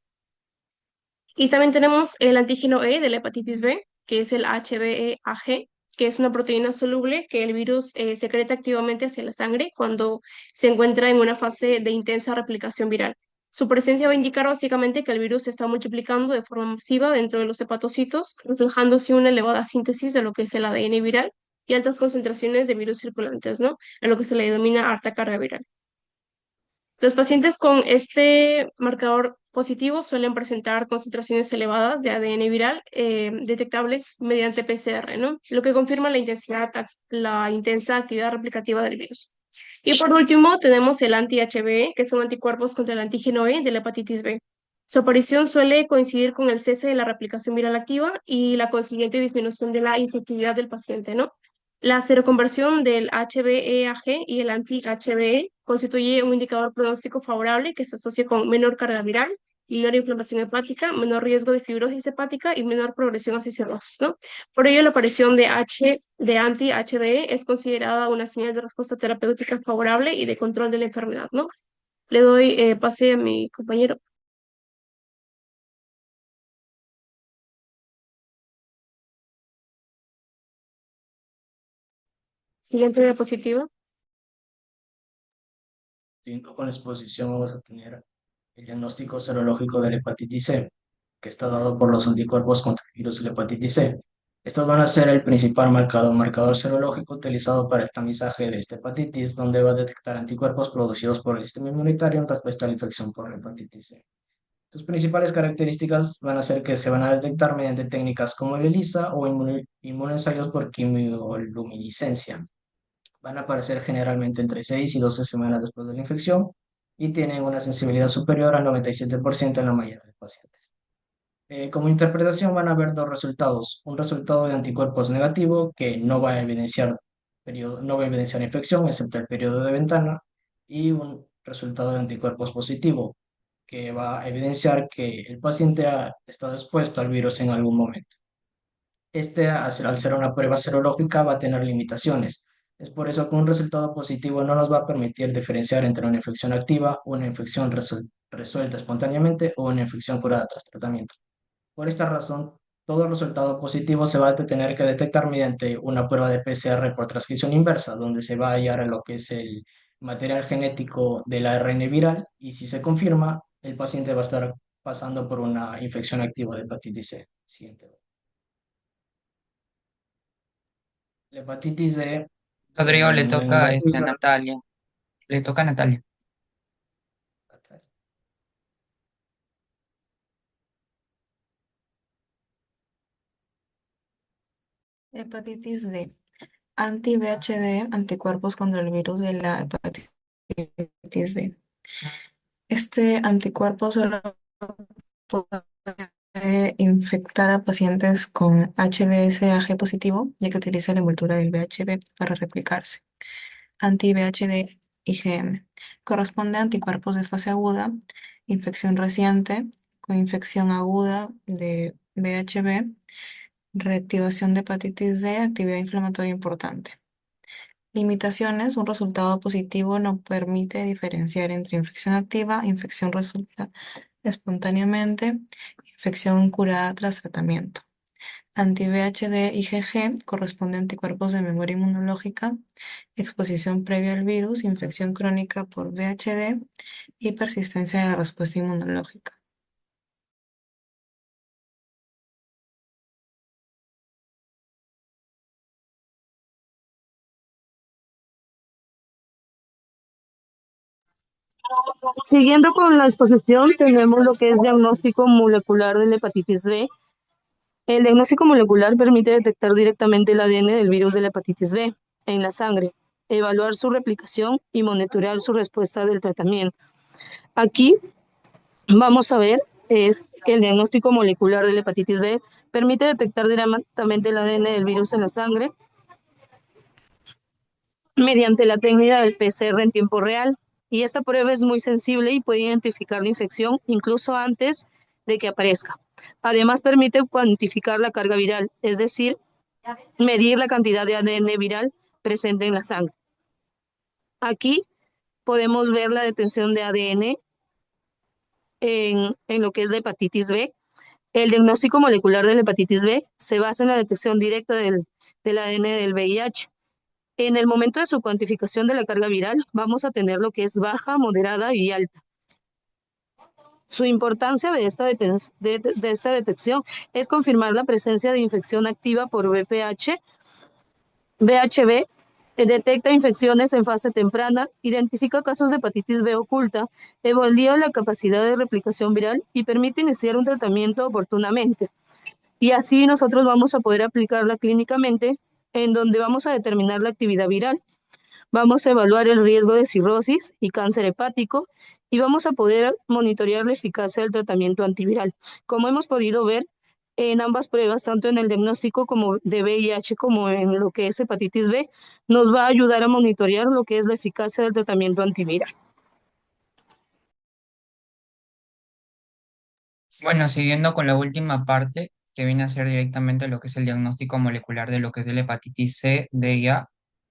Speaker 3: Y también tenemos el antígeno E de la hepatitis B, que es el HBeAg, que es una proteína soluble que el virus secreta activamente hacia la sangre cuando se encuentra en una fase de intensa replicación viral. Su presencia va a indicar básicamente que el virus se está multiplicando de forma masiva dentro de los hepatocitos, reflejándose una elevada síntesis de lo que es el ADN viral y altas concentraciones de virus circulantes, ¿no? A lo que se le denomina alta carga viral. Los pacientes con este marcador positivo suelen presentar concentraciones elevadas de ADN viral detectables mediante PCR, ¿no? Lo que confirma la intensa actividad replicativa del virus. Y por último, tenemos el anti-HBe, que son anticuerpos contra el antígeno E de la hepatitis B. Su aparición suele coincidir con el cese de la replicación viral activa y la consiguiente disminución de la infectividad del paciente, ¿no? La seroconversión del HBe a G y el anti-HBe constituye un indicador pronóstico favorable que se asocia con menor carga viral, menor inflamación hepática, menor riesgo de fibrosis hepática y menor progresión hacia cirrosis, ¿no? Por ello, la aparición de anti-HBe es considerada una señal de respuesta terapéutica favorable y de control de la enfermedad, ¿no? Le doy pase a mi compañero. Siguiente diapositiva.
Speaker 6: Siguiendo con la exposición, vamos a tener el diagnóstico serológico de la hepatitis C, que está dado por los anticuerpos contra el virus de la hepatitis C. Estos van a ser el principal marcador serológico utilizado para el tamizaje de esta hepatitis, donde va a detectar anticuerpos producidos por el sistema inmunitario en respuesta a la infección por la hepatitis C. Sus principales características van a ser que se van a detectar mediante técnicas como el ELISA o inmunoensayos por quimioluminiscencia. Van a aparecer generalmente entre 6 y 12 semanas después de la infección y tienen una sensibilidad superior al 97% en la mayoría de pacientes. Como interpretación van a haber dos resultados. Un resultado de anticuerpos negativo que no va a evidenciar infección, excepto el periodo de ventana, y un resultado de anticuerpos positivo que va a evidenciar que el paciente ha estado expuesto al virus en algún momento. Al ser una prueba serológica, va a tener limitaciones. Es por eso que un resultado positivo no nos va a permitir diferenciar entre una infección activa, una infección resuelta espontáneamente o una infección curada tras tratamiento. Por esta razón, todo resultado positivo se va a tener que detectar mediante una prueba de PCR por transcripción inversa, donde se va a hallar lo que es el material genético del ARN viral y si se confirma, el paciente va a estar pasando por una infección activa de hepatitis C. Siguiente. La hepatitis D se
Speaker 4: Rodrigo, le
Speaker 6: denomina en
Speaker 4: toca
Speaker 6: versión
Speaker 4: a Natalia. Le toca a Natalia.
Speaker 8: Hepatitis D. Anti-VHD, anticuerpos contra el virus de la hepatitis D. Este anticuerpo solo puede infectar a pacientes con HBsAg positivo, ya que utiliza la envoltura del VHB para replicarse. Anti-VHD IgM. Corresponde a anticuerpos de fase aguda, infección reciente, con infección aguda de VHB, reactivación de hepatitis D, actividad inflamatoria importante. Limitaciones. Un resultado positivo no permite diferenciar entre infección activa, infección resulta espontáneamente, infección curada tras tratamiento. Anti-VHD IgG corresponde a anticuerpos de memoria inmunológica, exposición previa al virus, infección crónica por VHD y persistencia de la respuesta inmunológica.
Speaker 7: Siguiendo con la exposición, tenemos lo que es diagnóstico molecular de la hepatitis B. El diagnóstico molecular permite detectar directamente el ADN del virus de la hepatitis B en la sangre, evaluar su replicación y monitorear su respuesta del tratamiento. Aquí vamos a ver es que el diagnóstico molecular de la hepatitis B permite detectar directamente el ADN del virus en la sangre mediante la técnica del PCR en tiempo real. Y esta prueba es muy sensible y puede identificar la infección incluso antes de que aparezca. Además, permite cuantificar la carga viral, es decir, medir la cantidad de ADN viral presente en la sangre. Aquí podemos ver la detención de ADN en lo que es la hepatitis B. El diagnóstico molecular de la hepatitis B se basa en la detección directa del ADN del VIH. En el momento de su cuantificación de la carga viral, vamos a tener lo que es baja, moderada y alta. Su importancia de esta detección es confirmar la presencia de infección activa por VHB Detecta infecciones en fase temprana, identifica casos de hepatitis B oculta, evalúa la capacidad de replicación viral y permite iniciar un tratamiento oportunamente. Y así nosotros vamos a poder aplicarla clínicamente, en donde vamos a determinar la actividad viral, vamos a evaluar el riesgo de cirrosis y cáncer hepático y vamos a poder monitorear la eficacia del tratamiento antiviral. Como hemos podido ver en ambas pruebas, tanto en el diagnóstico como de VIH como en lo que es hepatitis B, nos va a ayudar a monitorear lo que es la eficacia del tratamiento antiviral.
Speaker 4: Bueno, siguiendo con la última parte, que viene a ser directamente lo que es el diagnóstico molecular de lo que es la hepatitis C, D y A.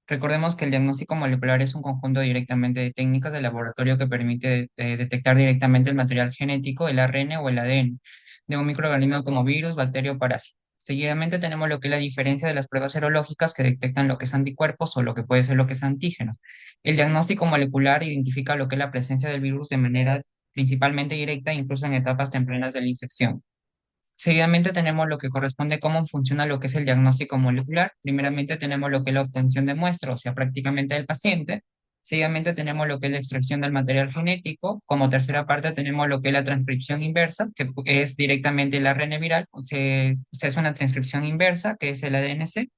Speaker 4: Recordemos que el diagnóstico molecular es un conjunto directamente de técnicas de laboratorio que permite detectar directamente el material genético, el ARN o el ADN, de un microorganismo como virus, bacteria o parásito. Seguidamente tenemos lo que es la diferencia de las pruebas serológicas que detectan lo que es anticuerpos o lo que puede ser lo que es antígenos. El diagnóstico molecular identifica lo que es la presencia del virus de manera principalmente directa, incluso en etapas tempranas de la infección. Seguidamente tenemos lo que corresponde cómo funciona lo que es el diagnóstico molecular. Primeramente tenemos lo que es la obtención de muestra, o sea, prácticamente del paciente. Seguidamente tenemos lo que es la extracción del material genético. Como tercera parte tenemos lo que es la transcripción inversa, que es directamente el ARN viral. Se hace una transcripción inversa, que es el ADN-C,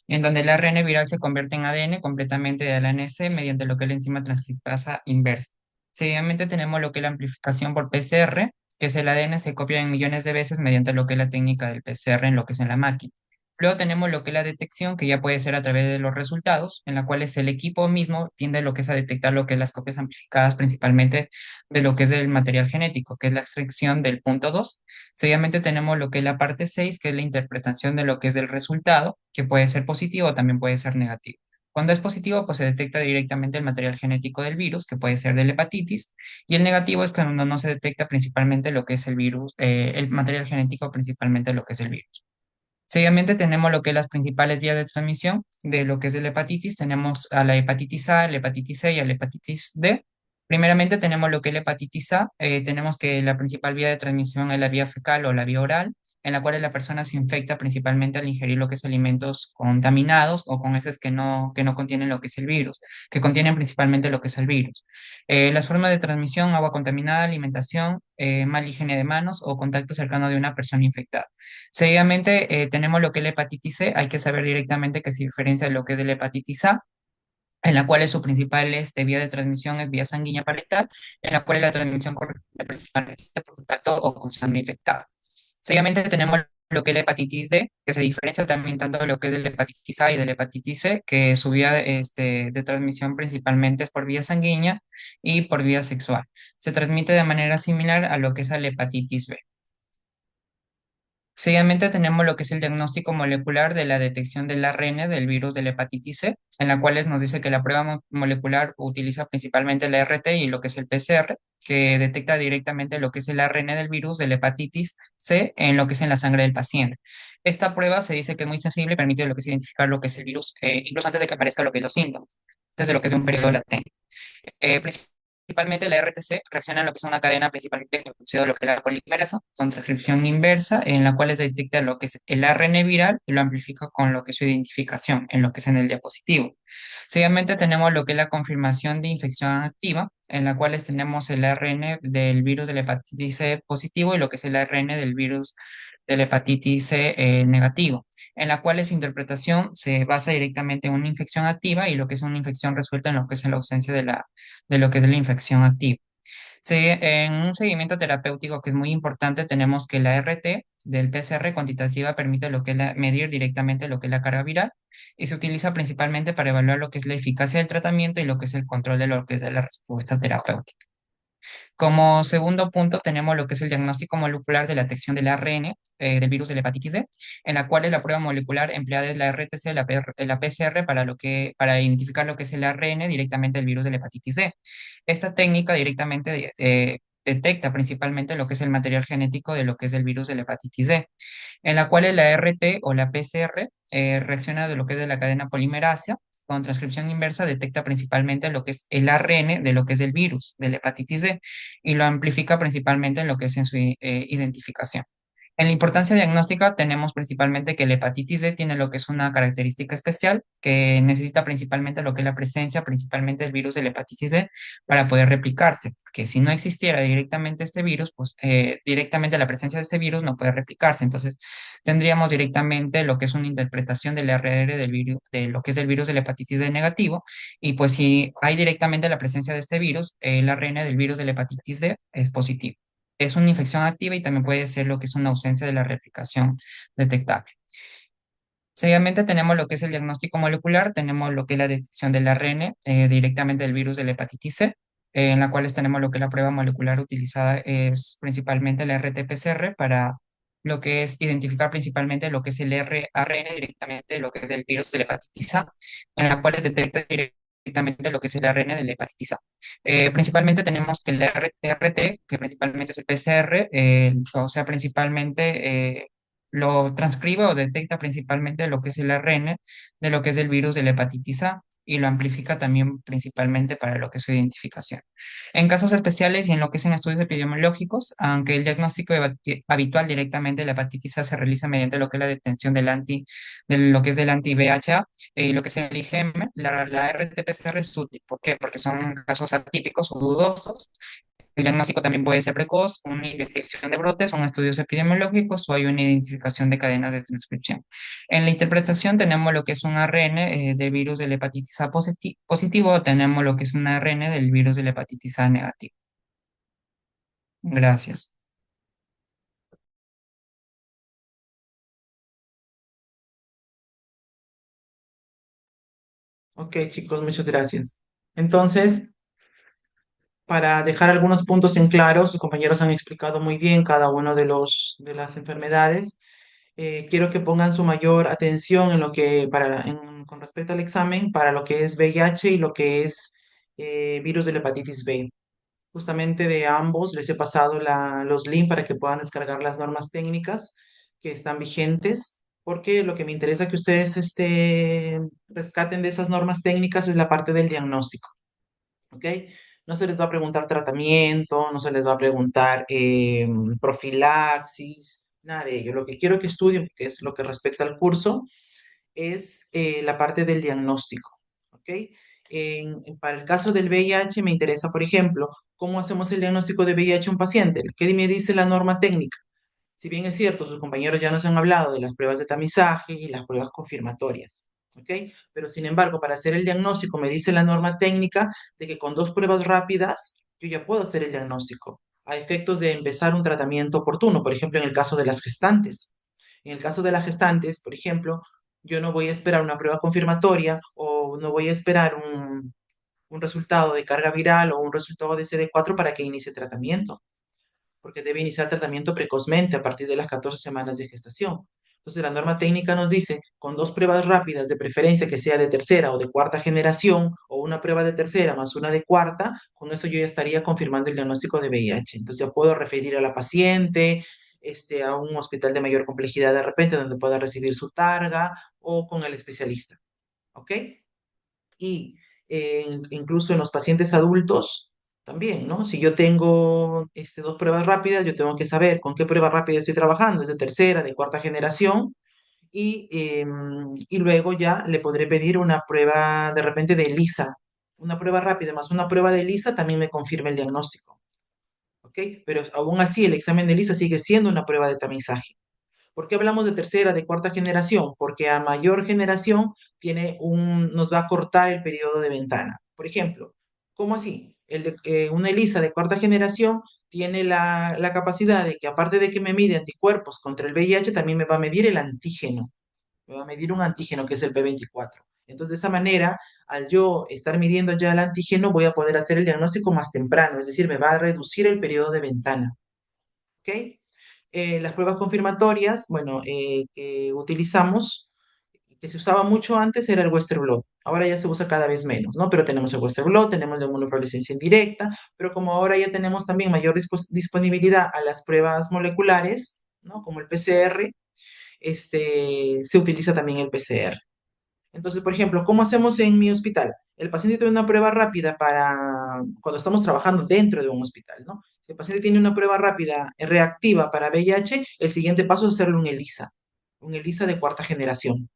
Speaker 4: en donde el ARN viral se convierte en ADN completamente de ADN-C mediante lo que es la enzima transcriptasa inversa. Seguidamente tenemos lo que es la amplificación por PCR, que es el ADN se copia en millones de veces mediante lo que es la técnica del PCR en lo que es en la máquina. Luego tenemos lo que es la detección, que ya puede ser a través de los resultados, en la cual es el equipo mismo tiende lo que es a detectar lo que es las copias amplificadas, principalmente de lo que es el material genético, que es la extracción del punto 2. Seguidamente tenemos lo que es la parte 6, que es la interpretación de lo que es el resultado, que puede ser positivo o también puede ser negativo. Cuando es positivo, pues se detecta directamente el material genético del virus, que puede ser de la hepatitis, y el negativo es cuando no se detecta principalmente lo que es el virus, el material genético, principalmente lo que es el virus. Seguidamente tenemos lo que es las principales vías de transmisión de lo que es de la hepatitis. Tenemos a la hepatitis A, la hepatitis C y a la hepatitis D. Primeramente tenemos lo que es la hepatitis A. Tenemos que la principal vía de transmisión es la vía fecal o la vía oral, en la cual la persona se infecta principalmente al ingerir lo que es alimentos contaminados o con heces que no contienen lo que es el virus, que contienen principalmente lo que es el virus. Las formas de transmisión: agua contaminada, alimentación, mala higiene de manos o contacto cercano de una persona infectada. Seguidamente tenemos lo que es la hepatitis C. Hay que saber directamente que se diferencia de lo que es de la hepatitis A, en la cual su principal vía de transmisión es vía sanguínea parental, en la cual la transmisión corresponde principalmente por contacto o con sangre infectada. Seguidamente tenemos lo que es la hepatitis D, que se diferencia también tanto de lo que es de la hepatitis A y de la hepatitis C, que su vía de transmisión principalmente es por vía sanguínea y por vía sexual. Se transmite de manera similar a lo que es la hepatitis B. Seguidamente tenemos lo que es el diagnóstico molecular de la detección del ARN del virus de la hepatitis C, en la cual nos dice que la prueba molecular utiliza principalmente la RT y lo que es el PCR, que detecta directamente lo que es el ARN del virus de la hepatitis C en lo que es en la sangre del paciente. Esta prueba se dice que es muy sensible y permite lo que es identificar lo que es el virus, incluso antes de que aparezcan lo que es los síntomas, desde lo que es un periodo latente. Principalmente la RTC reacciona en lo que es una cadena principalmente conocida lo que es la polimerasa, con transcripción inversa, en la cual se detecta lo que es el ARN viral y lo amplifica con lo que es su identificación, en lo que es en el diapositivo. Seguidamente tenemos lo que es la confirmación de infección activa, en la cual tenemos el ARN del virus de la hepatitis C positivo y lo que es el ARN del virus de la hepatitis C negativo, en la cual su interpretación se basa directamente en una infección activa y lo que es una infección resuelta en lo que es en la ausencia de lo que es la infección activa. En un seguimiento terapéutico que es muy importante, tenemos que la RT del PCR cuantitativa permite lo que es medir directamente lo que es la carga viral y se utiliza principalmente para evaluar lo que es la eficacia del tratamiento y lo que es el control de lo que es de la respuesta terapéutica. Como segundo punto, tenemos lo que es el diagnóstico molecular de la detección del ARN del virus de la hepatitis D, en la cual la prueba molecular empleada es la RTC, la PCR, para identificar lo que es el ARN directamente del virus de la hepatitis D. Esta técnica directamente detecta principalmente lo que es el material genético de lo que es el virus de la hepatitis D, en la cual la RT o la PCR reacciona de lo que es de la cadena polimerasa. Con transcripción inversa detecta principalmente lo que es el ARN de lo que es el virus de la hepatitis D y lo amplifica principalmente en lo que es en su identificación. En la importancia diagnóstica tenemos principalmente que la hepatitis D tiene lo que es una característica especial, que necesita principalmente lo que es la presencia, principalmente el virus de la hepatitis B, para poder replicarse. Que si no existiera directamente este virus, pues directamente la presencia de este virus no puede replicarse. Entonces tendríamos directamente lo que es una interpretación del RR del virus, de lo que es el virus de la hepatitis D negativo. Y pues si hay directamente la presencia de este virus, el ARN del virus de la hepatitis D es positivo. Es una infección activa y también puede ser lo que es una ausencia de la replicación detectable. Seguidamente tenemos lo que es el diagnóstico molecular, tenemos lo que es la detección del ARN directamente del virus de la hepatitis C, en la cual tenemos lo que la prueba molecular utilizada es principalmente la RT-PCR para lo que es identificar principalmente lo que es el ARN directamente de lo que es el virus de la hepatitis A, en la cual detecta directamente lo que es el ARN de la hepatitis A. Principalmente tenemos que el RT, que principalmente es el PCR, o sea, principalmente lo transcribe o detecta principalmente lo que es el ARN de lo que es el virus de la hepatitis A y lo amplifica también principalmente para lo que es su identificación. En casos especiales y en lo que es en estudios epidemiológicos, aunque el diagnóstico habitual directamente de la hepatitis A se realiza mediante lo que es la detención de lo que es del anti-VHA, y lo que es el IgM, la RT-PCR es útil. ¿Por qué? Porque son casos atípicos o dudosos. El diagnóstico también puede ser precoz, una investigación de brotes, un estudios epidemiológicos o hay una identificación de cadenas de transcripción. En la interpretación tenemos lo que es un ARN del virus de la hepatitis A positivo, tenemos lo que es un ARN del virus de la hepatitis A negativo. Gracias.
Speaker 1: Ok, chicos, muchas gracias. Entonces, para dejar algunos puntos en claro, sus compañeros han explicado muy bien cada uno de las enfermedades. Quiero que pongan su mayor atención en lo que, con respecto al examen, para lo que es VIH y lo que es virus de la hepatitis B. Justamente de ambos les he pasado los links para que puedan descargar las normas técnicas que están vigentes, porque lo que me interesa que ustedes rescaten de esas normas técnicas es la parte del diagnóstico. ¿Ok? No se les va a preguntar tratamiento, no se les va a preguntar profilaxis, nada de ello. Lo que quiero que estudien, que es lo que respecta al curso, es la parte del diagnóstico. ¿Ok? Para el caso del VIH me interesa, por ejemplo, cómo hacemos el diagnóstico de VIH a un paciente. ¿Qué me dice la norma técnica? Si bien es cierto, sus compañeros ya nos han hablado de las pruebas de tamizaje y las pruebas confirmatorias, ¿ok? Pero sin embargo, para hacer el diagnóstico me dice la norma técnica de que con dos pruebas rápidas yo ya puedo hacer el diagnóstico a efectos de empezar un tratamiento oportuno, por ejemplo, en el caso de las gestantes. En el caso de las gestantes, por ejemplo, yo no voy a esperar una prueba confirmatoria o no voy a esperar un resultado de carga viral o un resultado de CD4 para que inicie tratamiento porque debe iniciar tratamiento precozmente a partir de las 14 semanas de gestación. Entonces, la norma técnica nos dice, con dos pruebas rápidas, de preferencia que sea de tercera o de cuarta generación, o una prueba de tercera más una de cuarta, con eso yo ya estaría confirmando el diagnóstico de VIH. Entonces, ya puedo referir a la paciente, a un hospital de mayor complejidad de repente, donde pueda recibir su targa, o con el especialista. ¿Ok? Y incluso en los pacientes adultos también, ¿no? Si yo tengo dos pruebas rápidas, yo tengo que saber con qué prueba rápida estoy trabajando, es de tercera, de cuarta generación, y luego ya le podré pedir una prueba de repente de ELISA. Una prueba rápida más una prueba de ELISA también me confirma el diagnóstico, ¿ok? Pero aún así el examen de ELISA sigue siendo una prueba de tamizaje. ¿Por qué hablamos de tercera, de cuarta generación? Porque a mayor generación nos va a cortar el periodo de ventana. Por ejemplo, ¿cómo así? Una ELISA de cuarta generación tiene la capacidad de que aparte de que me mide anticuerpos contra el VIH, también me va a medir el antígeno. Me va a medir un antígeno que es el P24. Entonces, de esa manera, al yo estar midiendo ya el antígeno, voy a poder hacer el diagnóstico más temprano, es decir, me va a reducir el periodo de ventana. ¿Ok? Las pruebas confirmatorias, bueno, que utilizamos, que se usaba mucho antes, era el Western blot. Ahora ya se usa cada vez menos, ¿no? Pero tenemos el Western blot, tenemos la inmunofluorescencia indirecta, pero como ahora ya tenemos también mayor disponibilidad a las pruebas moleculares, ¿no? Como el PCR, se utiliza también el PCR. Entonces, por ejemplo, ¿cómo hacemos en mi hospital? El paciente tiene una prueba rápida para cuando estamos trabajando dentro de un hospital, ¿no? Si el paciente tiene una prueba rápida reactiva para VIH, el siguiente paso es hacerle un ELISA de cuarta generación.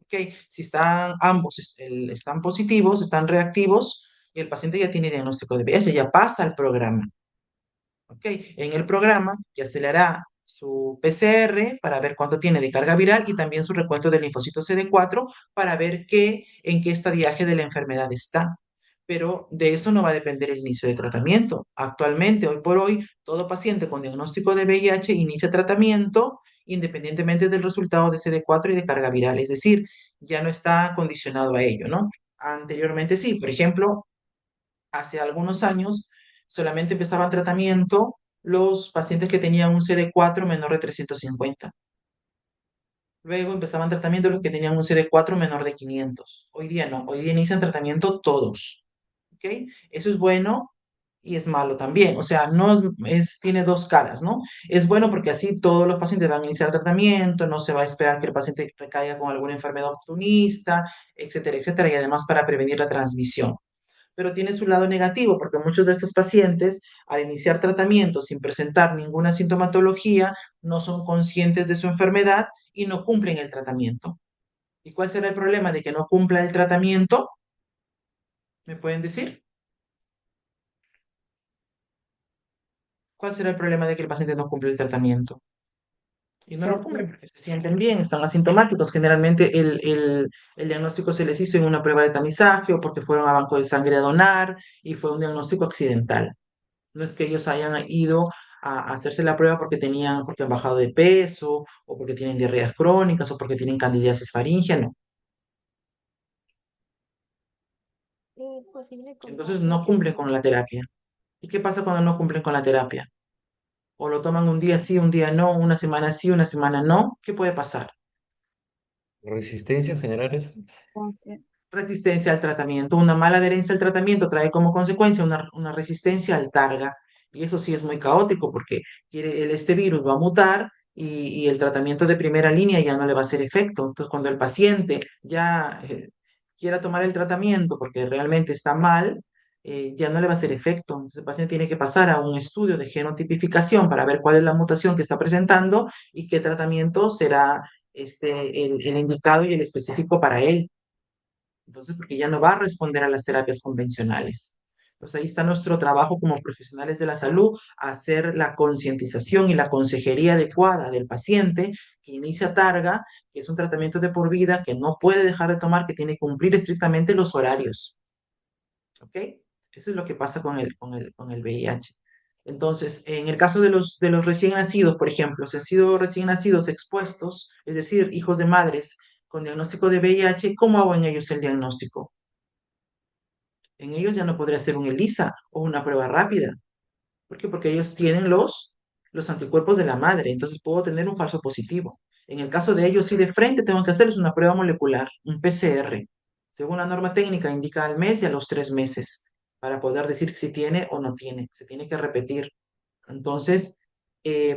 Speaker 1: ¿Ok? Si están ambos están positivos, están reactivos, y el paciente ya tiene diagnóstico de VIH, ya pasa al programa. ¿Ok? En el programa ya se le hará su PCR para ver cuánto tiene de carga viral y también su recuento del linfocito CD4 para ver en qué estadiaje de la enfermedad está. Pero de eso no va a depender el inicio de tratamiento. Actualmente, hoy por hoy, todo paciente con diagnóstico de VIH inicia tratamiento independientemente del resultado de CD4 y de carga viral, es decir, ya no está condicionado a ello, ¿no? Anteriormente sí, por ejemplo, hace algunos años solamente empezaban tratamiento los pacientes que tenían un CD4 menor de 350. Luego empezaban tratamiento los que tenían un CD4 menor de 500. Hoy día no, hoy día inician tratamiento todos. ¿Ok? Eso es bueno y es malo también. O sea, no tiene dos caras, ¿no? Es bueno porque así todos los pacientes van a iniciar tratamiento, no se va a esperar que el paciente recaiga con alguna enfermedad oportunista, etcétera, etcétera, y además para prevenir la transmisión, pero tiene su lado negativo porque muchos de estos pacientes, al iniciar tratamiento sin presentar ninguna sintomatología, no son conscientes de su enfermedad y no cumplen el tratamiento. ¿Y cuál será el problema de que no cumpla el tratamiento? ¿Me pueden decir? ¿Cuál será el problema de que el paciente no cumple el tratamiento? Y no lo cumplen porque se sienten bien, están asintomáticos. Generalmente el diagnóstico se les hizo en una prueba de tamizaje o porque fueron a banco de sangre a donar y fue un diagnóstico accidental. No es que ellos hayan ido a hacerse la prueba porque han bajado de peso, o porque tienen diarreas crónicas, o porque tienen candidiasis faríngea, no.
Speaker 3: Posible
Speaker 1: Entonces no cumplen con la terapia. ¿Y qué pasa cuando no cumplen con la terapia? O lo toman un día sí, un día no, una semana sí, una semana no. ¿Qué puede pasar?
Speaker 9: Resistencia generar eso.
Speaker 1: Resistencia al tratamiento. Una mala adherencia al tratamiento trae como consecuencia una resistencia al targa. Y eso sí es muy caótico porque este virus va a mutar y el tratamiento de primera línea ya no le va a hacer efecto. Entonces, cuando el paciente ya quiera tomar el tratamiento porque realmente está mal, ya no le va a hacer efecto. Entonces, el paciente tiene que pasar a un estudio de genotipificación para ver cuál es la mutación que está presentando y qué tratamiento será el indicado y el específico para él. Entonces, porque ya no va a responder a las terapias convencionales. Entonces, ahí está nuestro trabajo como profesionales de la salud, hacer la concientización y la consejería adecuada del paciente que inicia targa, que es un tratamiento de por vida, que no puede dejar de tomar, que tiene que cumplir estrictamente los horarios. ¿Ok? Eso es lo que pasa con el VIH. Entonces, en el caso de los recién nacidos, por ejemplo, si han sido recién nacidos expuestos, es decir, hijos de madres con diagnóstico de VIH, ¿cómo hago en ellos el diagnóstico? En ellos ya no podría ser un ELISA o una prueba rápida. ¿Por qué? Porque ellos tienen los anticuerpos de la madre, entonces puedo tener un falso positivo. En el caso de ellos, sí, de frente tengo que hacerles una prueba molecular, un PCR. Según la norma técnica, indica al mes y a los 3 meses para poder decir si tiene o no tiene. Se tiene que repetir. Entonces,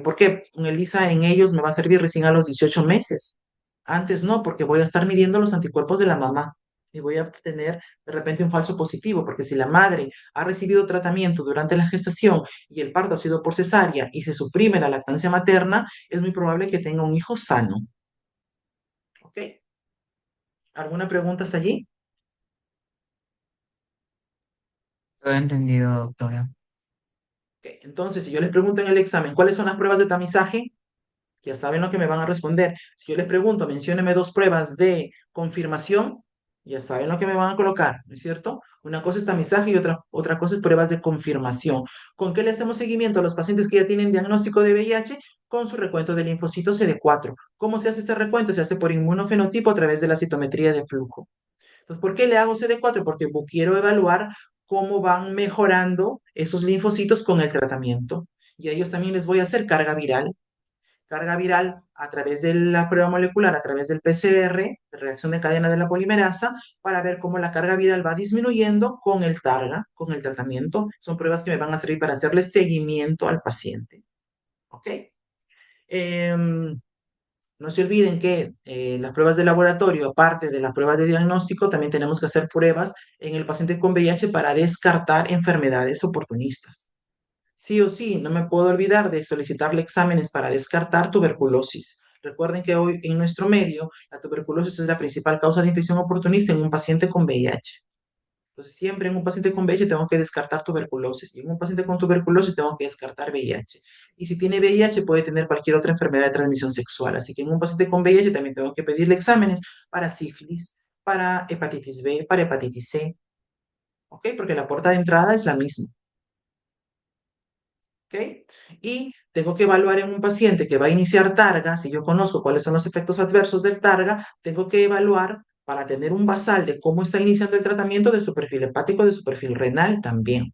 Speaker 1: ¿por qué un ELISA en ellos me va a servir recién a los 18 meses? Antes no, porque voy a estar midiendo los anticuerpos de la mamá y voy a tener de repente un falso positivo, porque si la madre ha recibido tratamiento durante la gestación y el parto ha sido por cesárea y se suprime la lactancia materna, es muy probable que tenga un hijo sano. ¿Ok? ¿Alguna pregunta hasta allí?
Speaker 4: Todo entendido, doctora.
Speaker 1: Ok, entonces, si yo les pregunto en el examen, ¿cuáles son las pruebas de tamizaje? Ya saben lo que me van a responder. Si yo les pregunto, mencióneme 2 pruebas de confirmación, ya saben lo que me van a colocar, ¿no es cierto? Una cosa es tamizaje y otra cosa es pruebas de confirmación. ¿Con qué le hacemos seguimiento a los pacientes que ya tienen diagnóstico de VIH? Con su recuento de linfocitos CD4. ¿Cómo se hace este recuento? Se hace por inmunofenotipo a través de la citometría de flujo. Entonces, ¿por qué le hago CD4? Porque quiero evaluar cómo van mejorando esos linfocitos con el tratamiento. Y a ellos también les voy a hacer carga viral a través de la prueba molecular, a través del PCR, de reacción de cadena de la polimerasa, para ver cómo la carga viral va disminuyendo con el targa, con el tratamiento. Son pruebas que me van a servir para hacerle seguimiento al paciente. ¿Ok? No se olviden que las pruebas de laboratorio, aparte de la prueba de diagnóstico, también tenemos que hacer pruebas en el paciente con VIH para descartar enfermedades oportunistas. Sí o sí, no me puedo olvidar de solicitarle exámenes para descartar tuberculosis. Recuerden que hoy en nuestro medio la tuberculosis es la principal causa de infección oportunista en un paciente con VIH. Entonces, siempre en un paciente con VIH tengo que descartar tuberculosis y en un paciente con tuberculosis tengo que descartar VIH. Y si tiene VIH puede tener cualquier otra enfermedad de transmisión sexual. Así que en un paciente con VIH también tengo que pedirle exámenes para sífilis, para hepatitis B, para hepatitis C, ¿ok? Porque la puerta de entrada es la misma. ¿Ok? Y tengo que evaluar en un paciente que va a iniciar targa, si yo conozco cuáles son los efectos adversos del targa, tengo que evaluar para tener un basal de cómo está iniciando el tratamiento de su perfil hepático, de su perfil renal también.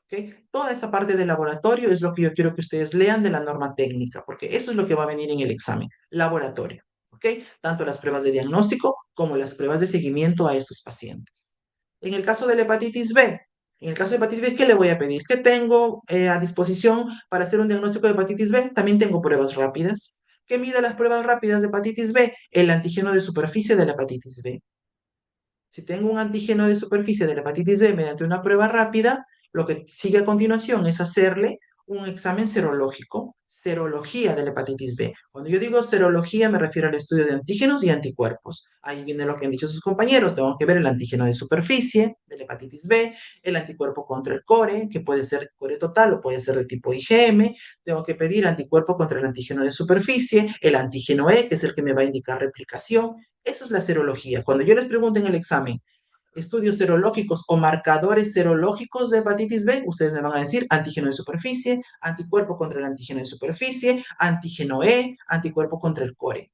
Speaker 1: ¿Ok? Toda esa parte del laboratorio es lo que yo quiero que ustedes lean de la norma técnica, porque eso es lo que va a venir en el examen, laboratorio. ¿Ok? Tanto las pruebas de diagnóstico como las pruebas de seguimiento a estos pacientes. En el caso de la hepatitis B, en el caso de hepatitis B, ¿qué le voy a pedir? ¿Qué tengo a disposición para hacer un diagnóstico de hepatitis B? También tengo pruebas rápidas. ¿Qué mide las pruebas rápidas de hepatitis B? El antígeno de superficie de la hepatitis B. Si tengo un antígeno de superficie de la hepatitis B mediante una prueba rápida, lo que sigue a continuación es hacerle un examen serológico, serología de la hepatitis B. Cuando yo digo serología me refiero al estudio de antígenos y anticuerpos. Ahí viene lo que han dicho sus compañeros. Tengo que ver el antígeno de superficie de la hepatitis B, el anticuerpo contra el core, que puede ser core total o puede ser de tipo IgM. Tengo que pedir anticuerpo contra el antígeno de superficie, el antígeno E, que es el que me va a indicar replicación. Eso es la serología. Cuando yo les pregunto en el examen, estudios serológicos o marcadores serológicos de hepatitis B, ustedes me van a decir antígeno de superficie, anticuerpo contra el antígeno de superficie, antígeno E, anticuerpo contra el core,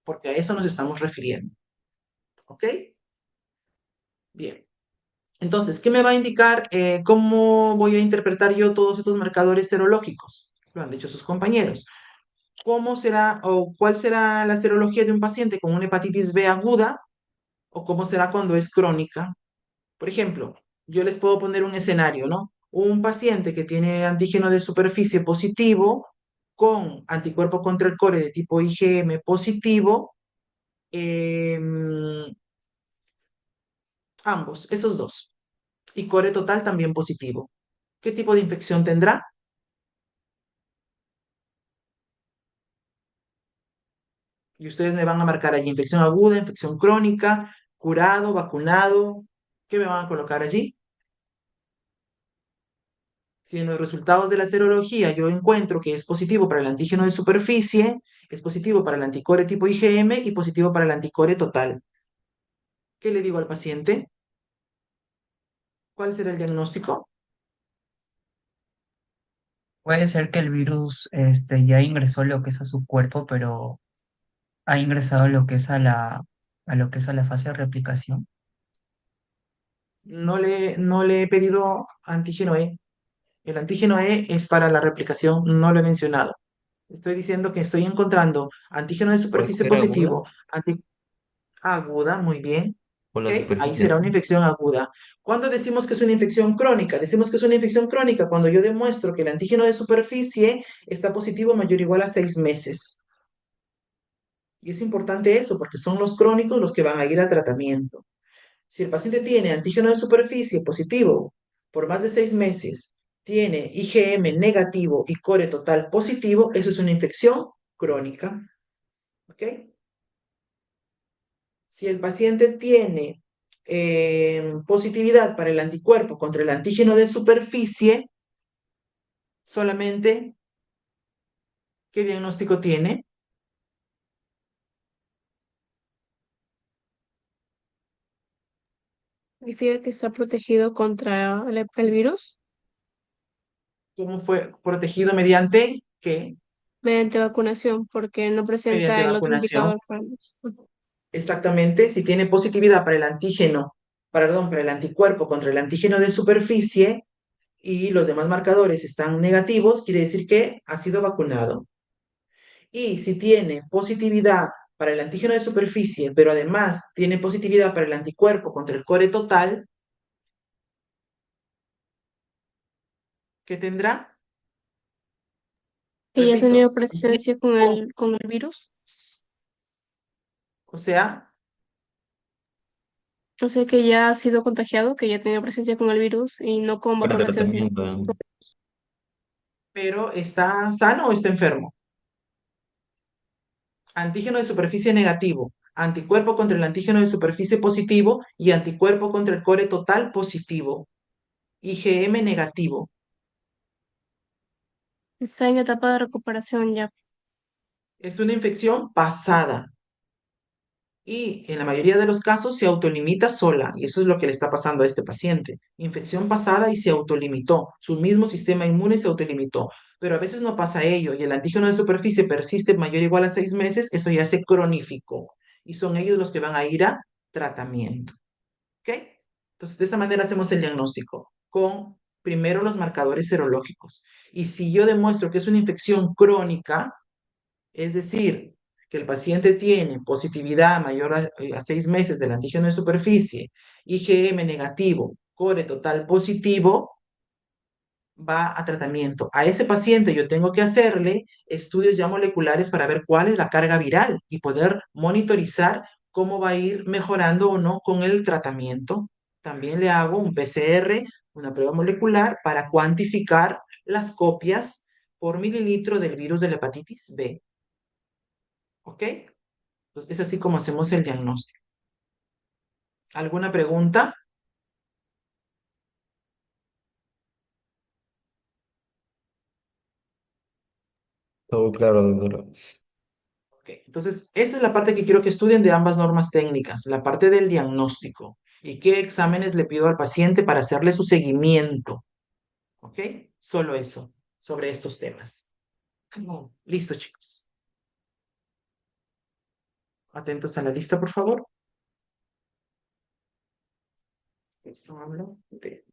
Speaker 1: porque a eso nos estamos refiriendo. ¿Ok? Bien. Entonces, ¿qué me va a indicar cómo voy a interpretar yo todos estos marcadores serológicos? Lo han dicho sus compañeros. ¿Cómo será o cuál será la serología de un paciente con una hepatitis B aguda o cómo será cuando es crónica? Por ejemplo, yo les puedo poner un escenario, ¿no? Un paciente que tiene antígeno de superficie positivo con anticuerpo contra el core de tipo IgM positivo, ambos, esos dos, y core total también positivo. ¿Qué tipo de infección tendrá? Y ustedes me van a marcar allí infección aguda, infección crónica, curado, vacunado. ¿Qué me van a colocar allí? Si en los resultados de la serología yo encuentro que es positivo para el antígeno de superficie, es positivo para el anticore tipo IgM y positivo para el anticore total. ¿Qué le digo al paciente? ¿Cuál será el diagnóstico?
Speaker 4: Puede ser que el virus ya ingresó lo que es a su cuerpo, pero ha ingresado lo que es a lo que es a la fase de replicación.
Speaker 1: No le he pedido antígeno E. El antígeno E es para la replicación, no lo he mencionado. Estoy diciendo que estoy encontrando antígeno de
Speaker 9: ¿Puede
Speaker 1: superficie
Speaker 9: ser aguda
Speaker 1: positivo, aguda, muy bien.
Speaker 9: o
Speaker 1: ¿Ok?
Speaker 9: la
Speaker 1: Ahí
Speaker 9: superficie?
Speaker 1: será una infección aguda. ¿Cuándo decimos que es una infección crónica? Decimos que es una infección crónica cuando yo demuestro que el antígeno de superficie está positivo mayor o igual a 6 meses. Y es importante eso porque son los crónicos los que van a ir a tratamiento. Si el paciente tiene antígeno de superficie positivo por más de 6 meses, tiene IgM negativo y core total positivo, eso es una infección crónica. ¿Ok? Si el paciente tiene positividad para el anticuerpo contra el antígeno de superficie, solamente, ¿qué diagnóstico tiene?
Speaker 3: Significa que está protegido contra el virus
Speaker 1: ¿Cómo fue protegido mediante qué?
Speaker 3: mediante vacunación, porque no
Speaker 1: Mediante
Speaker 3: presenta el otro
Speaker 1: vacunación.
Speaker 3: indicador.
Speaker 1: Exactamente, si tiene positividad para el antígeno, perdón, para el anticuerpo contra el antígeno de superficie y los demás marcadores están negativos, quiere decir que ha sido vacunado. Y si tiene positividad para el antígeno de superficie, pero además tiene positividad para el anticuerpo contra el core total, ¿qué tendrá?
Speaker 3: Que ya ha
Speaker 1: Repito,
Speaker 3: tenido presencia con el virus.
Speaker 1: o sea,
Speaker 3: Yo sé que ya ha sido contagiado, que ya ha tenido presencia con el virus y no con
Speaker 9: Para
Speaker 3: vacunación.
Speaker 9: tratamiento.
Speaker 1: Pero ¿está sano o está enfermo? Antígeno de superficie negativo, anticuerpo contra el antígeno de superficie positivo y anticuerpo contra el core total positivo. IgM negativo.
Speaker 3: Está en etapa de recuperación ya.
Speaker 1: Es una infección pasada y en la mayoría de los casos se autolimita sola y eso es lo que le está pasando a este paciente. Infección pasada y se autolimitó. Su mismo sistema inmune se autolimitó. Pero a veces no pasa ello y el antígeno de superficie persiste mayor o igual a 6 meses, eso ya se cronificó y son ellos los que van a ir a tratamiento. ¿Ok? Entonces, de esa manera hacemos el diagnóstico con primero los marcadores serológicos. Y si yo demuestro que es una infección crónica, es decir, que el paciente tiene positividad mayor a 6 meses del antígeno de superficie, IgM negativo, core total positivo, va a tratamiento. A ese paciente yo tengo que hacerle estudios ya moleculares para ver cuál es la carga viral y poder monitorizar cómo va a ir mejorando o no con el tratamiento. También le hago un PCR, una prueba molecular, para cuantificar las copias por mililitro del virus de la hepatitis B. ¿Ok? Entonces, es así como hacemos el diagnóstico. ¿Alguna pregunta?
Speaker 9: Todo claro, doctora.
Speaker 1: Ok, entonces, esa es la parte que quiero que estudien de ambas normas técnicas, la parte del diagnóstico y qué exámenes le pido al paciente para hacerle su seguimiento. ¿Ok? Solo eso, sobre estos temas. Listo, chicos. Atentos a la lista, por favor. Esto hablo de...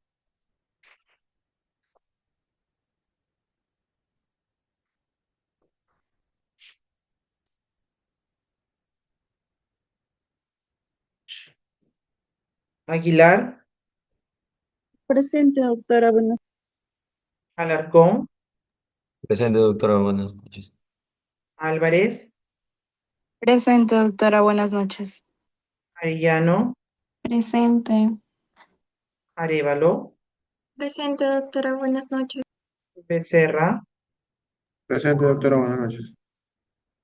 Speaker 1: Aguilar,
Speaker 2: Presente, doctora. Buenas.
Speaker 1: Alarcón,
Speaker 9: Presente, doctora. Buenas noches.
Speaker 1: Álvarez,
Speaker 10: Presente, doctora, buenas noches.
Speaker 1: Arellano,
Speaker 10: Presente.
Speaker 1: Arévalo,
Speaker 2: Presente, doctora. Buenas noches.
Speaker 1: Becerra,
Speaker 11: Presente, doctora, buenas noches.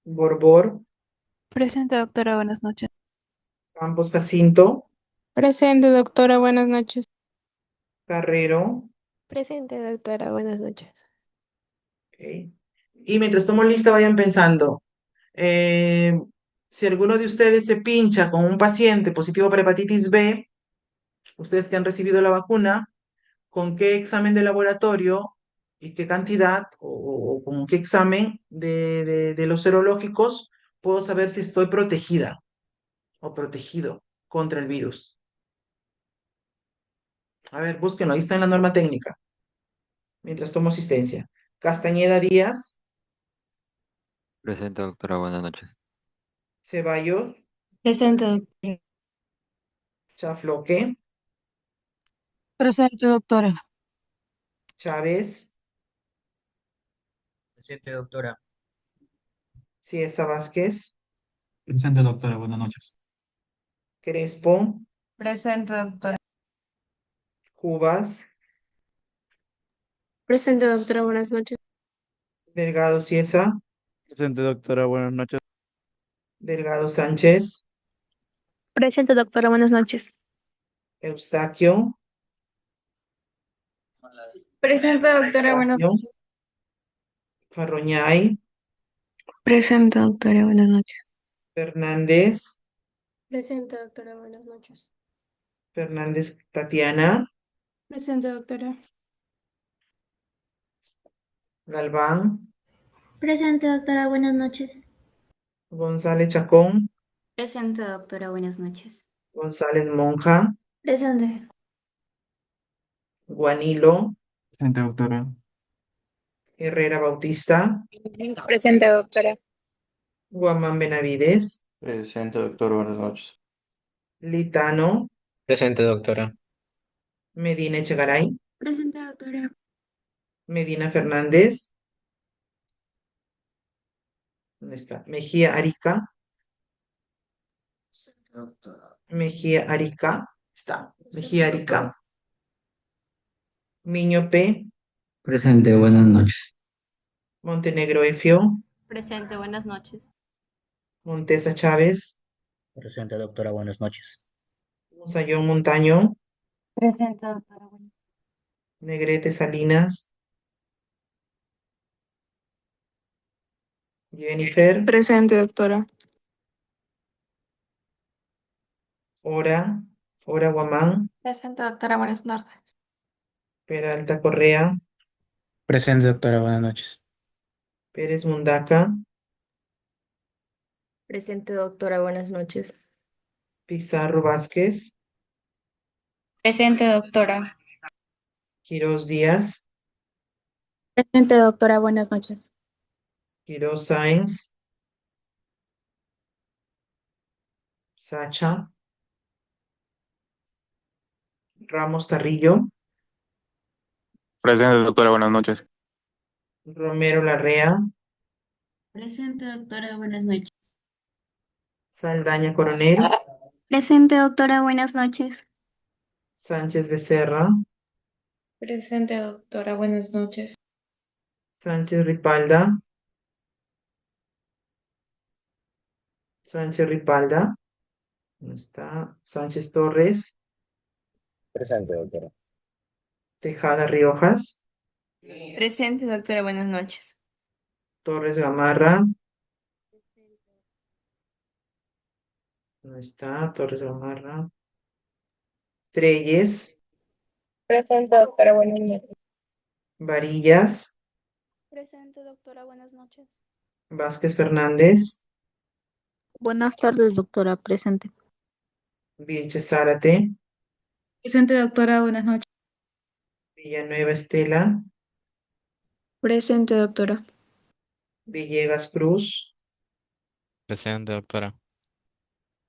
Speaker 1: Borbor,
Speaker 10: Presente, doctora, buenas noches.
Speaker 1: Campos Jacinto,
Speaker 10: Presente, doctora, buenas noches.
Speaker 1: Carrero.
Speaker 2: Presente, doctora. Buenas noches.
Speaker 1: Ok. Y mientras tomo lista, vayan pensando. eh, si alguno de ustedes se pincha con un paciente positivo para hepatitis B, ustedes que han recibido la vacuna, ¿con qué examen de laboratorio y qué cantidad o con qué examen de los serológicos puedo saber si estoy protegida o protegido contra el virus? A ver, búsquenlo, ahí está en la norma técnica, mientras tomo asistencia. Castañeda Díaz,
Speaker 12: Presente, doctora, buenas noches.
Speaker 1: Ceballos,
Speaker 10: Presente, doctora.
Speaker 1: Chafloque,
Speaker 7: Presente, doctora.
Speaker 1: Chávez,
Speaker 4: Presente, doctora.
Speaker 1: Ciesa Vázquez,
Speaker 11: Presente, doctora, buenas noches.
Speaker 1: Crespo,
Speaker 10: Presente, doctora.
Speaker 1: Cubas,
Speaker 3: Presente, doctora, buenas noches.
Speaker 1: Delgado Ciesa,
Speaker 11: Presente, doctora, buenas noches.
Speaker 1: Delgado Sánchez,
Speaker 2: Presente, doctora. Buenas noches.
Speaker 1: Eustaquio,
Speaker 10: Presente, doctora, buenas
Speaker 1: Ocasio,
Speaker 10: noches.
Speaker 1: Farroñay,
Speaker 10: Presente, doctora, buenas noches.
Speaker 1: Fernández,
Speaker 3: Presente, doctora, buenas noches.
Speaker 1: Fernández Tatiana,
Speaker 3: Presente, doctora.
Speaker 1: Galván,
Speaker 2: Presente, doctora. Buenas noches.
Speaker 1: González Chacón,
Speaker 10: Presente, doctora, buenas noches.
Speaker 1: González Monja,
Speaker 2: Presente.
Speaker 1: Guanilo,
Speaker 11: Presente, doctora.
Speaker 1: Herrera Bautista,
Speaker 10: Presente, doctora.
Speaker 1: Guamán Benavides,
Speaker 11: Presente, doctora, buenas noches.
Speaker 1: Litano,
Speaker 4: Presente, doctora.
Speaker 1: Medina Echegaray,
Speaker 2: Presente, doctora.
Speaker 1: Medina Fernández, ¿dónde está? Mejía Arica,
Speaker 6: Presente, doctora.
Speaker 1: Mejía Arica. Está. Mejía Arica. Miño P.
Speaker 13: Presente, buenas noches.
Speaker 1: Montenegro Efio.
Speaker 14: Presente, buenas noches.
Speaker 1: Montesa Chávez.
Speaker 15: Presente, doctora, buenas noches.
Speaker 1: Musayón Montaño.
Speaker 5: Presente, doctora.
Speaker 1: Negrete Salinas. Jennifer.
Speaker 10: Presente, doctora.
Speaker 1: Ora. Ora Guamán.
Speaker 3: Presente, doctora, buenas noches.
Speaker 1: Peralta Correa.
Speaker 11: Presente, doctora, buenas noches.
Speaker 1: Pérez Mundaca.
Speaker 10: Presente, doctora, buenas noches.
Speaker 1: Pizarro Vázquez.
Speaker 10: Presente, doctora.
Speaker 1: Quirós Díaz.
Speaker 2: Presente, doctora, buenas noches.
Speaker 1: Quirós Sáenz. Sacha. Ramos Tarrillo.
Speaker 11: Presente, doctora, buenas noches.
Speaker 1: Romero Larrea.
Speaker 10: Presente, doctora, buenas noches.
Speaker 1: Saldaña Coronel.
Speaker 2: Presente, doctora, buenas noches.
Speaker 1: Sánchez Becerra.
Speaker 10: Presente, doctora, buenas noches.
Speaker 1: Sánchez Ripalda. Sánchez Ripalda. ¿No está? Sánchez Torres.
Speaker 15: Presente, doctora.
Speaker 1: Tejada Riojas.
Speaker 10: Presente, doctora, buenas noches.
Speaker 1: Torres Gamarra. No está. Torres Gamarra. Treyes.
Speaker 10: Presente, doctora, buenas noches.
Speaker 1: Varillas.
Speaker 2: Presente, doctora, buenas noches.
Speaker 1: Vázquez Fernández.
Speaker 2: Buenas tardes, doctora, presente.
Speaker 1: Vilches Zárate.
Speaker 10: Presente, doctora, buenas noches.
Speaker 1: Villanueva Estela.
Speaker 10: Presente, doctora.
Speaker 1: Villegas Cruz.
Speaker 12: Presente, doctora.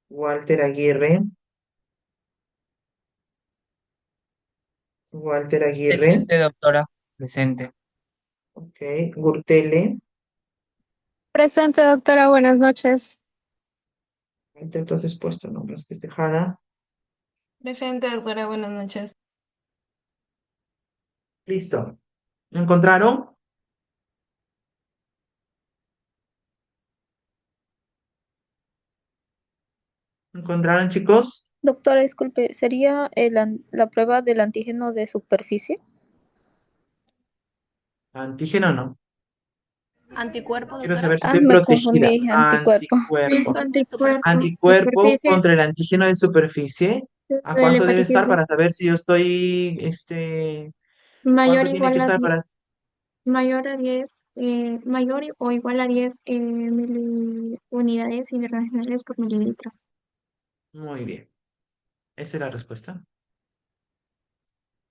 Speaker 1: Walter Aguirre. Walter Aguirre.
Speaker 4: Presente, doctora. Presente.
Speaker 1: Ok. Gurtele.
Speaker 2: Presente, doctora, buenas noches.
Speaker 1: Entonces puesto, ¿no? Vázquez Tejada.
Speaker 10: Presente, doctora, buenas noches.
Speaker 1: Listo. ¿Lo encontraron? ¿Lo encontraron, chicos?
Speaker 2: Doctora, disculpe, ¿sería la prueba del antígeno de superficie?
Speaker 1: Antígeno no.
Speaker 14: Anticuerpo,
Speaker 1: Quiero
Speaker 14: doctora.
Speaker 1: saber si estoy
Speaker 2: Me
Speaker 1: protegida.
Speaker 2: confundí, anticuerpo.
Speaker 1: Anticuerpo.
Speaker 10: Anticuerpo.
Speaker 1: Anticuerpo
Speaker 10: Superficie.
Speaker 1: contra el antígeno de superficie. ¿A
Speaker 10: De la
Speaker 1: cuánto debe
Speaker 10: hepatitis
Speaker 1: estar
Speaker 10: B.
Speaker 1: para saber si yo estoy,
Speaker 10: Mayor
Speaker 1: cuánto
Speaker 10: o
Speaker 1: tiene que
Speaker 10: igual a
Speaker 1: estar
Speaker 10: 10,
Speaker 1: para...
Speaker 10: mayor a 10, mayor o igual a 10 unidades internacionales por mililitro.
Speaker 1: Muy bien. Esa es la respuesta.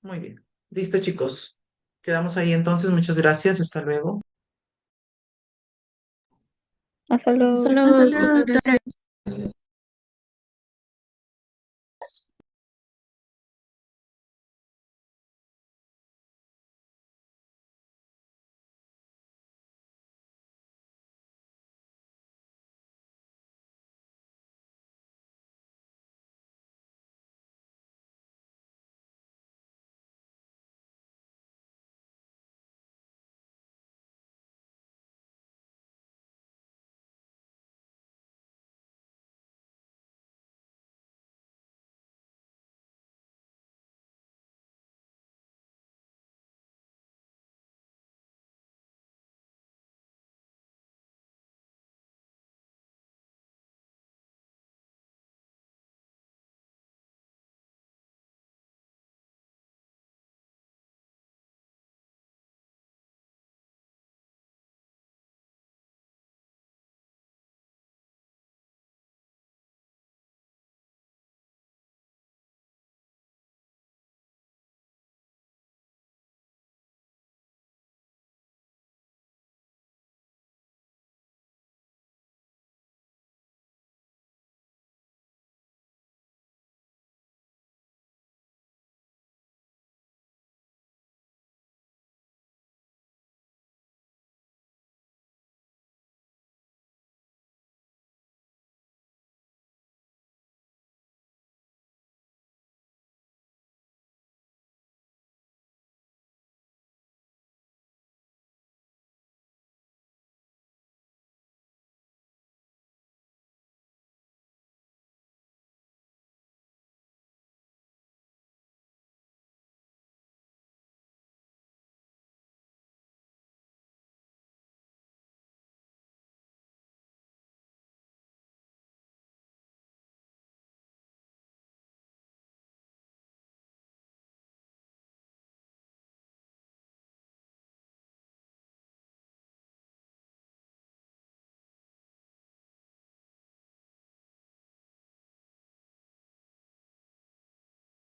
Speaker 1: Muy bien. Listo, chicos. Quedamos ahí entonces. Muchas gracias. Hasta luego.
Speaker 2: Hasta luego.
Speaker 10: Solo, doctora.